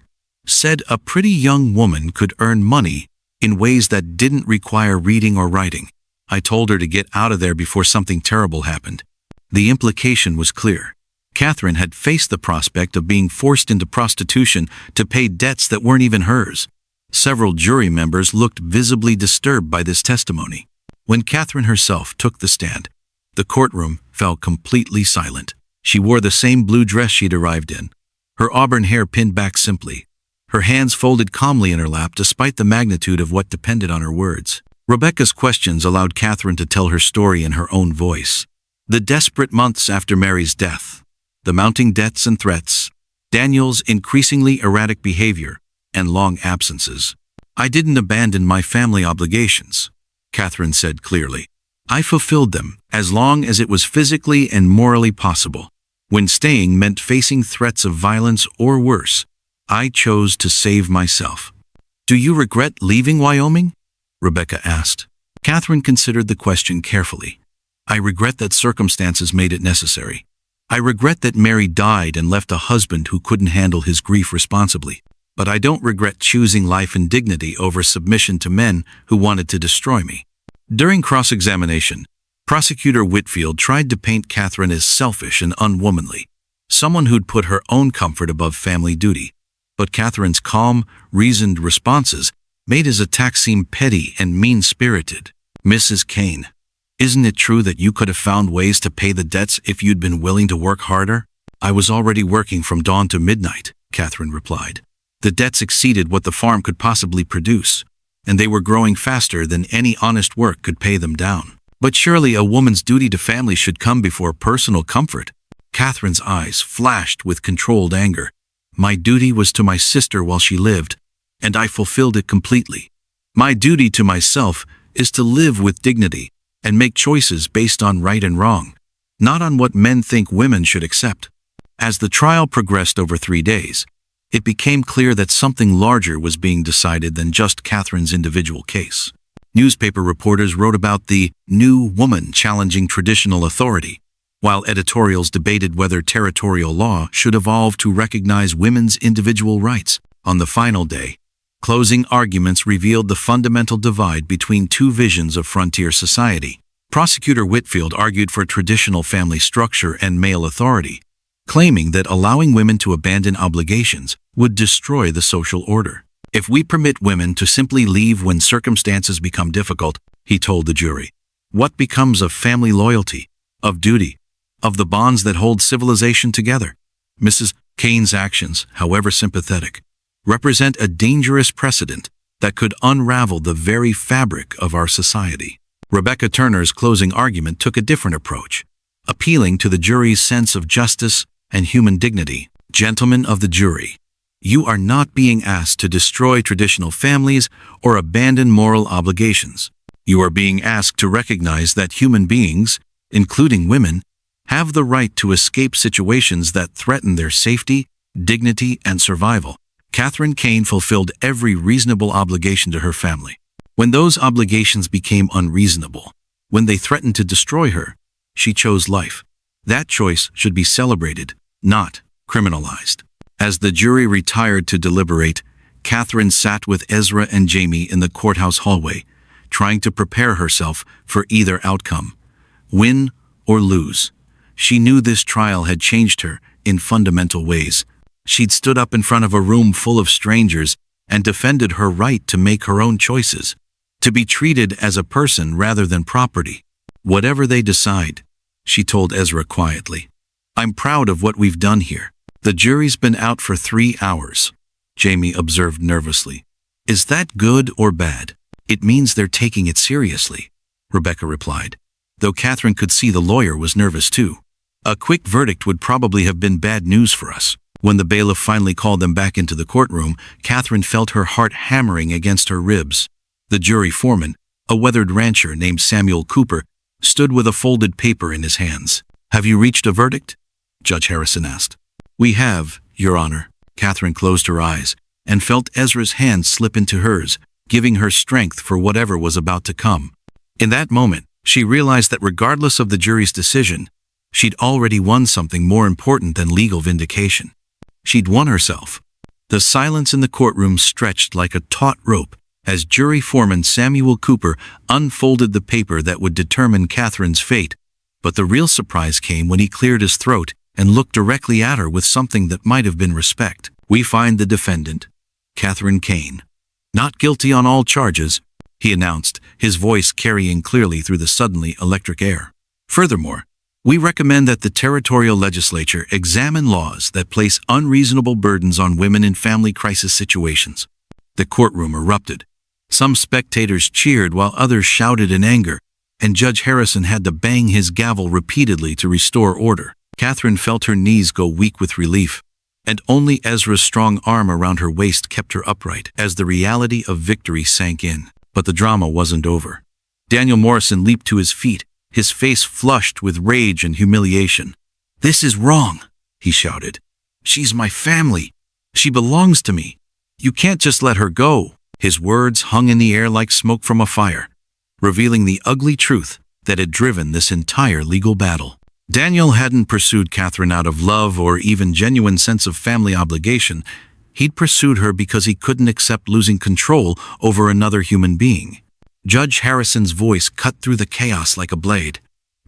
Said a pretty young woman could earn money in ways that didn't require reading or writing. I told her to get out of there before something terrible happened. The implication was clear. Catherine had faced the prospect of being forced into prostitution to pay debts that weren't even hers. Several jury members looked visibly disturbed by this testimony. When Catherine herself took the stand, the courtroom fell completely silent. She wore the same blue dress she'd arrived in, her auburn hair pinned back simply, her hands folded calmly in her lap despite the magnitude of what depended on her words. Rebecca's questions allowed Catherine to tell her story in her own voice. The desperate months after Mary's death, the mounting debts and threats, Daniel's increasingly erratic behavior, and long absences. I didn't abandon my family obligations, Catherine said clearly. I fulfilled them as long as it was physically and morally possible. When staying meant facing threats of violence or worse, I chose to save myself. Do you regret leaving Wyoming? Rebecca asked. Catherine considered the question carefully. I regret that circumstances made it necessary. I regret that Mary died and left a husband who couldn't handle his grief responsibly. But I don't regret choosing life and dignity over submission to men who wanted to destroy me. During cross-examination, Prosecutor Whitfield tried to paint Catherine as selfish and unwomanly, someone who'd put her own comfort above family duty. But Catherine's calm, reasoned responses made his attack seem petty and mean-spirited. Mrs. Kane, isn't it true that you could have found ways to pay the debts if you'd been willing to work harder? I was already working from dawn to midnight, Catherine replied. The debts exceeded what the farm could possibly produce, and they were growing faster than any honest work could pay them down. But surely a woman's duty to family should come before personal comfort. Catherine's eyes flashed with controlled anger. My duty was to my sister while she lived, and I fulfilled it completely. My duty to myself is to live with dignity and make choices based on right and wrong, not on what men think women should accept. As the trial progressed over 3 days, it became clear that something larger was being decided than just Catherine's individual case. Newspaper reporters wrote about the new woman challenging traditional authority, while editorials debated whether territorial law should evolve to recognize women's individual rights. On the final day, closing arguments revealed the fundamental divide between two visions of frontier society. Prosecutor Whitfield argued for traditional family structure and male authority, claiming that allowing women to abandon obligations would destroy the social order. If we permit women to simply leave when circumstances become difficult, he told the jury, what becomes of family loyalty, of duty, of the bonds that hold civilization together? Mrs. Kane's actions, however sympathetic, represent a dangerous precedent that could unravel the very fabric of our society. Rebecca Turner's closing argument took a different approach, appealing to the jury's sense of justice and human dignity. Gentlemen of the jury, you are not being asked to destroy traditional families or abandon moral obligations. You are being asked to recognize that human beings, including women, have the right to escape situations that threaten their safety, dignity, and survival. Catherine Kane fulfilled every reasonable obligation to her family. When those obligations became unreasonable, when they threatened to destroy her, she chose life. That choice should be celebrated, not criminalized. As the jury retired to deliberate, Catherine sat with Ezra and Jamie in the courthouse hallway, trying to prepare herself for either outcome, win or lose. She knew this trial had changed her in fundamental ways. She'd stood up in front of a room full of strangers and defended her right to make her own choices, to be treated as a person rather than property. Whatever they decide, she told Ezra quietly, I'm proud of what we've done here. The jury's been out for 3 hours, Jamie observed nervously. Is that good or bad? It means they're taking it seriously, Rebecca replied, though Catherine could see the lawyer was nervous too. A quick verdict would probably have been bad news for us. When the bailiff finally called them back into the courtroom, Catherine felt her heart hammering against her ribs. The jury foreman, a weathered rancher named Samuel Cooper, stood with a folded paper in his hands. Have you reached a verdict? Judge Harrison asked. We have, Your Honor. Catherine closed her eyes and felt Ezra's hand slip into hers, giving her strength for whatever was about to come. In that moment, she realized that regardless of the jury's decision, she'd already won something more important than legal vindication. She'd won herself. The silence in the courtroom stretched like a taut rope as jury foreman Samuel Cooper unfolded the paper that would determine Catherine's fate. But the real surprise came when he cleared his throat and looked directly at her with something that might have been respect. We find the defendant, Catherine Kane, not guilty on all charges, he announced, his voice carrying clearly through the suddenly electric air. Furthermore, we recommend that the territorial legislature examine laws that place unreasonable burdens on women in family crisis situations. The courtroom erupted. Some spectators cheered while others shouted in anger, and Judge Harrison had to bang his gavel repeatedly to restore order. Catherine felt her knees go weak with relief, and only Ezra's strong arm around her waist kept her upright as the reality of victory sank in. But the drama wasn't over. Daniel Morrison leaped to his feet, his face flushed with rage and humiliation. This is wrong, he shouted. She's my family. She belongs to me. You can't just let her go. His words hung in the air like smoke from a fire, revealing the ugly truth that had driven this entire legal battle. Daniel hadn't pursued Catherine out of love or even genuine sense of family obligation. He'd pursued her because he couldn't accept losing control over another human being. Judge Harrison's voice cut through the chaos like a blade.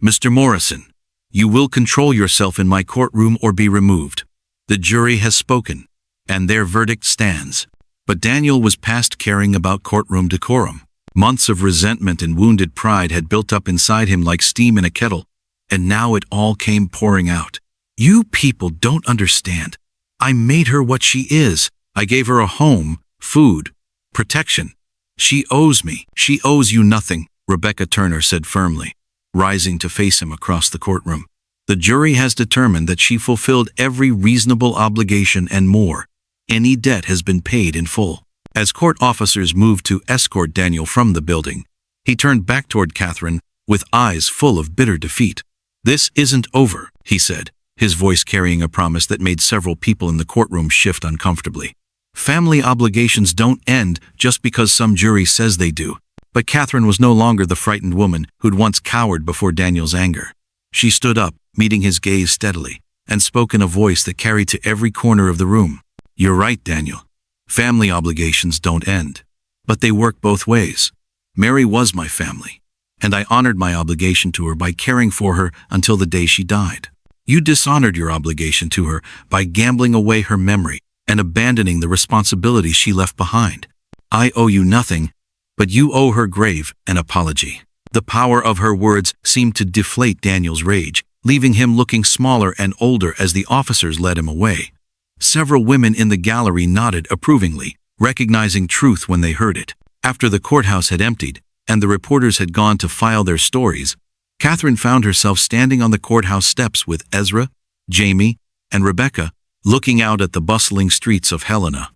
Mr. Morrison, you will control yourself in my courtroom or be removed. The jury has spoken, and their verdict stands. But Daniel was past caring about courtroom decorum. Months of resentment and wounded pride had built up inside him like steam in a kettle, and now it all came pouring out. You people don't understand. I made her what she is. I gave her a home, food, protection. She owes me. She owes you nothing, Rebecca Turner said firmly, rising to face him across the courtroom. The jury has determined that she fulfilled every reasonable obligation and more. Any debt has been paid in full. As court officers moved to escort Daniel from the building, he turned back toward Catherine with eyes full of bitter defeat. This isn't over, he said, his voice carrying a promise that made several people in the courtroom shift uncomfortably. Family obligations don't end just because some jury says they do. But Catherine was no longer the frightened woman who'd once cowered before Daniel's anger. She stood up, meeting his gaze steadily, and spoke in a voice that carried to every corner of the room. "You're right, Daniel. Family obligations don't end. But they work both ways. Mary was my family, and I honored my obligation to her by caring for her until the day she died. You dishonored your obligation to her by gambling away her memory and abandoning the responsibilities she left behind. I owe you nothing, but you owe her grave an apology." The power of her words seemed to deflate Daniel's rage, leaving him looking smaller and older as the officers led him away. Several women in the gallery nodded approvingly, recognizing truth when they heard it. After the courthouse had emptied, and the reporters had gone to file their stories, Catherine found herself standing on the courthouse steps with Ezra, Jamie, and Rebecca, looking out at the bustling streets of Helena.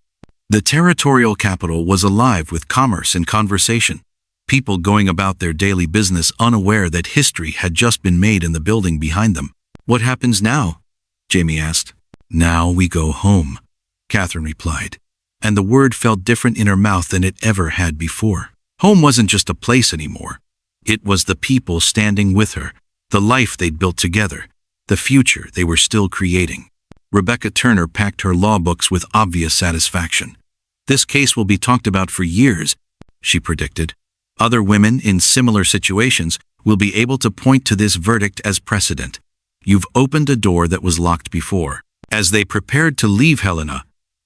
The territorial capital was alive with commerce and conversation, people going about their daily business unaware that history had just been made in the building behind them. "What happens now?" Jamie asked. "Now we go home," Catherine replied, and the word felt different in her mouth than it ever had before. Home wasn't just a place anymore. It was the people standing with her, the life they'd built together, the future they were still creating. Rebecca Turner packed her law books with obvious satisfaction. "This case will be talked about for years," she predicted. "Other women in similar situations will be able to point to this verdict as precedent. You've opened a door that was locked before." As they prepared to leave Helena,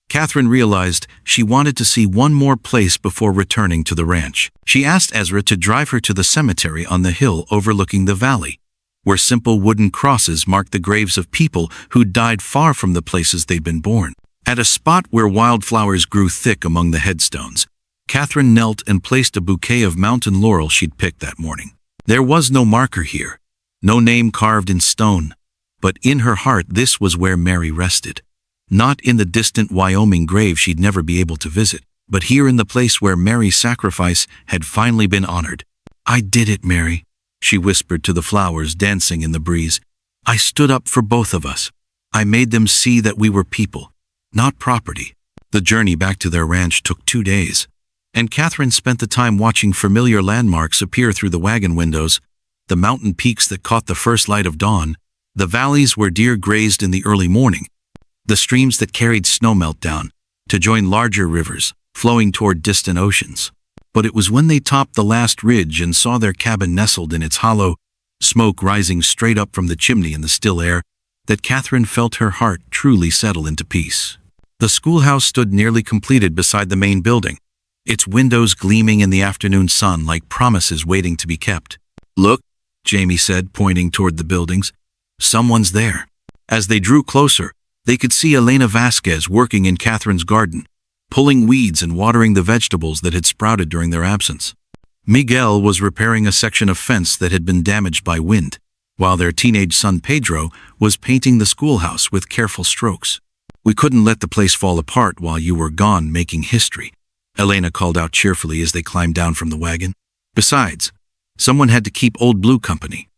Catherine realized she wanted to see one more place before returning to the ranch. She asked Ezra to drive her to the cemetery on the hill overlooking the valley, where simple wooden crosses marked the graves of people who died far from the places they'd been born. At a spot where wildflowers grew thick among the headstones, Catherine knelt and placed a bouquet of mountain laurel she'd picked that morning. There was no marker here, no name carved in stone, but in her heart this was where Mary rested. Not in the distant Wyoming grave she'd never be able to visit, but here in the place where Mary's sacrifice had finally been honored. "I did it, Mary," she whispered to the flowers dancing in the breeze. "I stood up for both of us. I made them see that we were people, not property." The journey back to their ranch took 2 days, and Catherine spent the time watching familiar landmarks appear through the wagon windows, the mountain peaks that caught the first light of dawn, the valleys where deer grazed in the early morning, the streams that carried snowmelt down to join larger rivers flowing toward distant oceans. But it was when they topped the last ridge and saw their cabin nestled in its hollow, smoke rising straight up from the chimney in the still air, that Catherine felt her heart truly settle into peace. The schoolhouse stood nearly completed beside the main building, its windows gleaming in the afternoon sun like promises waiting to be kept. "Look," Jamie said, pointing toward the buildings. "Someone's there." As they drew closer, they could see Elena Vasquez working in Catherine's garden, pulling weeds and watering the vegetables that had sprouted during their absence. Miguel was repairing a section of fence that had been damaged by wind, while their teenage son Pedro was painting the schoolhouse with careful strokes. "We couldn't let the place fall apart while you were gone making history," Elena called out cheerfully as they climbed down from the wagon. "Besides, someone had to keep Old Blue company."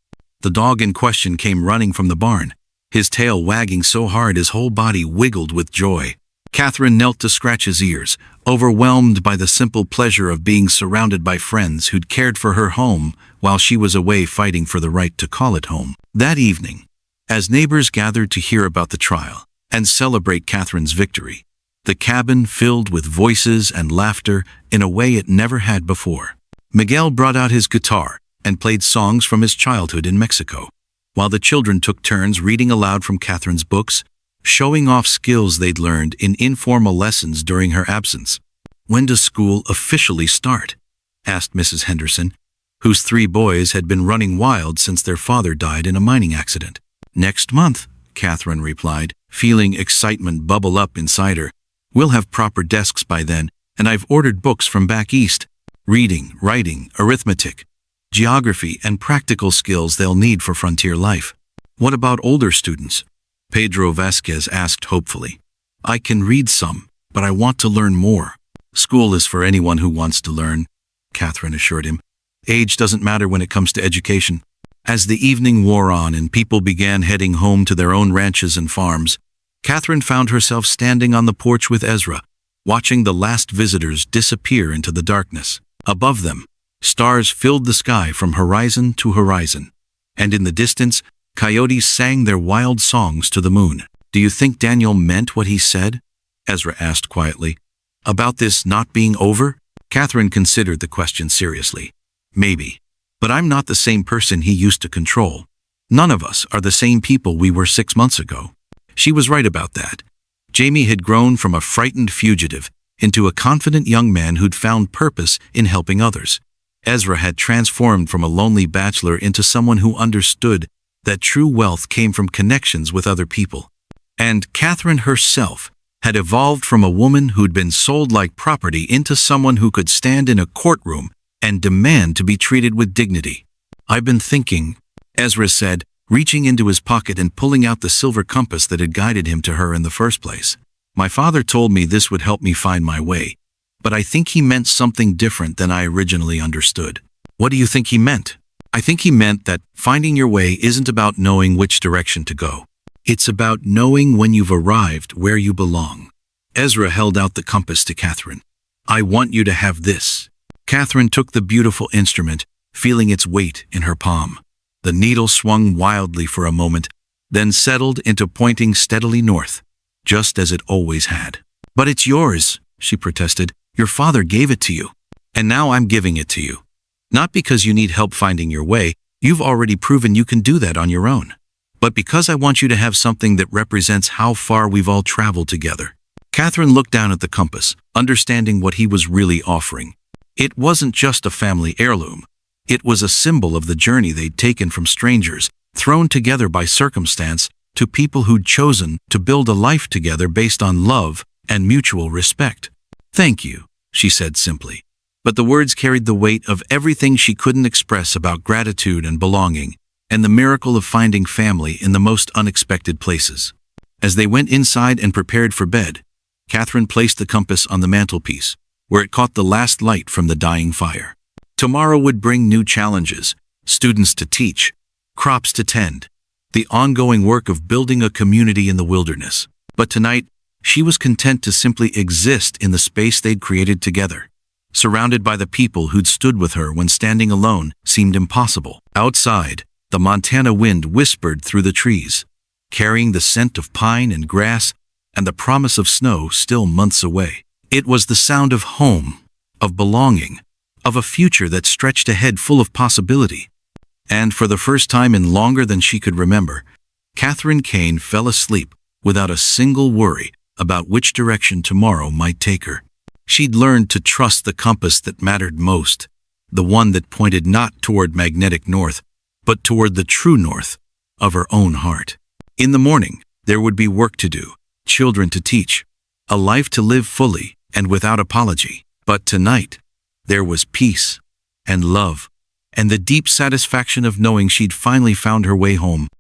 The dog in question came running from the barn, his tail wagging so hard his whole body wiggled with joy. Catherine knelt to scratch his ears, overwhelmed by the simple pleasure of being surrounded by friends who'd cared for her home while she was away fighting for the right to call it home. That evening, as neighbors gathered to hear about the trial and celebrate Catherine's victory, the cabin filled with voices and laughter in a way it never had before. Miguel brought out his guitar and played songs from his childhood in Mexico, while the children took turns reading aloud from Catherine's books, showing off skills they'd learned in informal lessons during her absence. "When does school officially start?" asked Mrs. Henderson, whose 3 boys had been running wild since their father died in a mining accident. "Next month," Catherine replied, feeling excitement bubble up inside her. "We'll have proper desks by then, and I've ordered books from back east. Reading, writing, arithmetic, geography, and practical skills they'll need for frontier life." "What about older students?" Pedro Vasquez asked hopefully. "I can read some, but I want to learn more." "School is for anyone who wants to learn," Catherine assured him. "Age doesn't matter when it comes to education." As the evening wore on and people began heading home to their own ranches and farms, Catherine found herself standing on the porch with Ezra, watching the last visitors disappear into the darkness. Above them, stars filled the sky from horizon to horizon, and in the distance, Coyotes sang their wild songs to the moon. Do you think Daniel meant what he said? Ezra asked quietly. About this not being over? Catherine considered the question seriously. Maybe. But I'm not the same person he used to control. None of us are the same people we were 6 months ago. She was right about that. Jamie had grown from a frightened fugitive into a confident young man who'd found purpose in helping others. Ezra had transformed from a lonely bachelor into someone who understood that true wealth came from connections with other people. And Catherine herself had evolved from a woman who'd been sold like property into someone who could stand in a courtroom and demand to be treated with dignity. I've been thinking, Ezra said, reaching into his pocket and pulling out the silver compass that had guided him to her in the first place. My father told me this would help me find my way, but I think he meant something different than I originally understood. What do you think he meant? I think he meant that finding your way isn't about knowing which direction to go. It's about knowing when you've arrived where you belong. Ezra held out the compass to Catherine. I want you to have this. Catherine took the beautiful instrument, feeling its weight in her palm. The needle swung wildly for a moment, then settled into pointing steadily north, just as it always had. But it's yours, she protested. Your father gave it to you. And now I'm giving it to you. Not because you need help finding your way, you've already proven you can do that on your own. But because I want you to have something that represents how far we've all traveled together. Catherine looked down at the compass, understanding what he was really offering. It wasn't just a family heirloom. It was a symbol of the journey they'd taken from strangers, thrown together by circumstance, to people who'd chosen to build a life together based on love and mutual respect. Thank you, she said simply. But the words carried the weight of everything she couldn't express about gratitude and belonging, and the miracle of finding family in the most unexpected places. As they went inside and prepared for bed, Catherine placed the compass on the mantelpiece, where it caught the last light from the dying fire. Tomorrow would bring new challenges, students to teach, crops to tend, the ongoing work of building a community in the wilderness. But tonight, she was content to simply exist in the space they'd created together, surrounded by the people who'd stood with her when standing alone seemed impossible. Outside, the Montana wind whispered through the trees, carrying the scent of pine and grass and the promise of snow still months away. It was the sound of home, of belonging, of a future that stretched ahead full of possibility. And for the first time in longer than she could remember, Catherine Kane fell asleep without a single worry about which direction tomorrow might take her. She'd learned to trust the compass that mattered most, the one that pointed not toward magnetic north, but toward the true north of her own heart. In the morning, there would be work to do, children to teach, a life to live fully and without apology. But tonight, there was peace and love and the deep satisfaction of knowing she'd finally found her way home.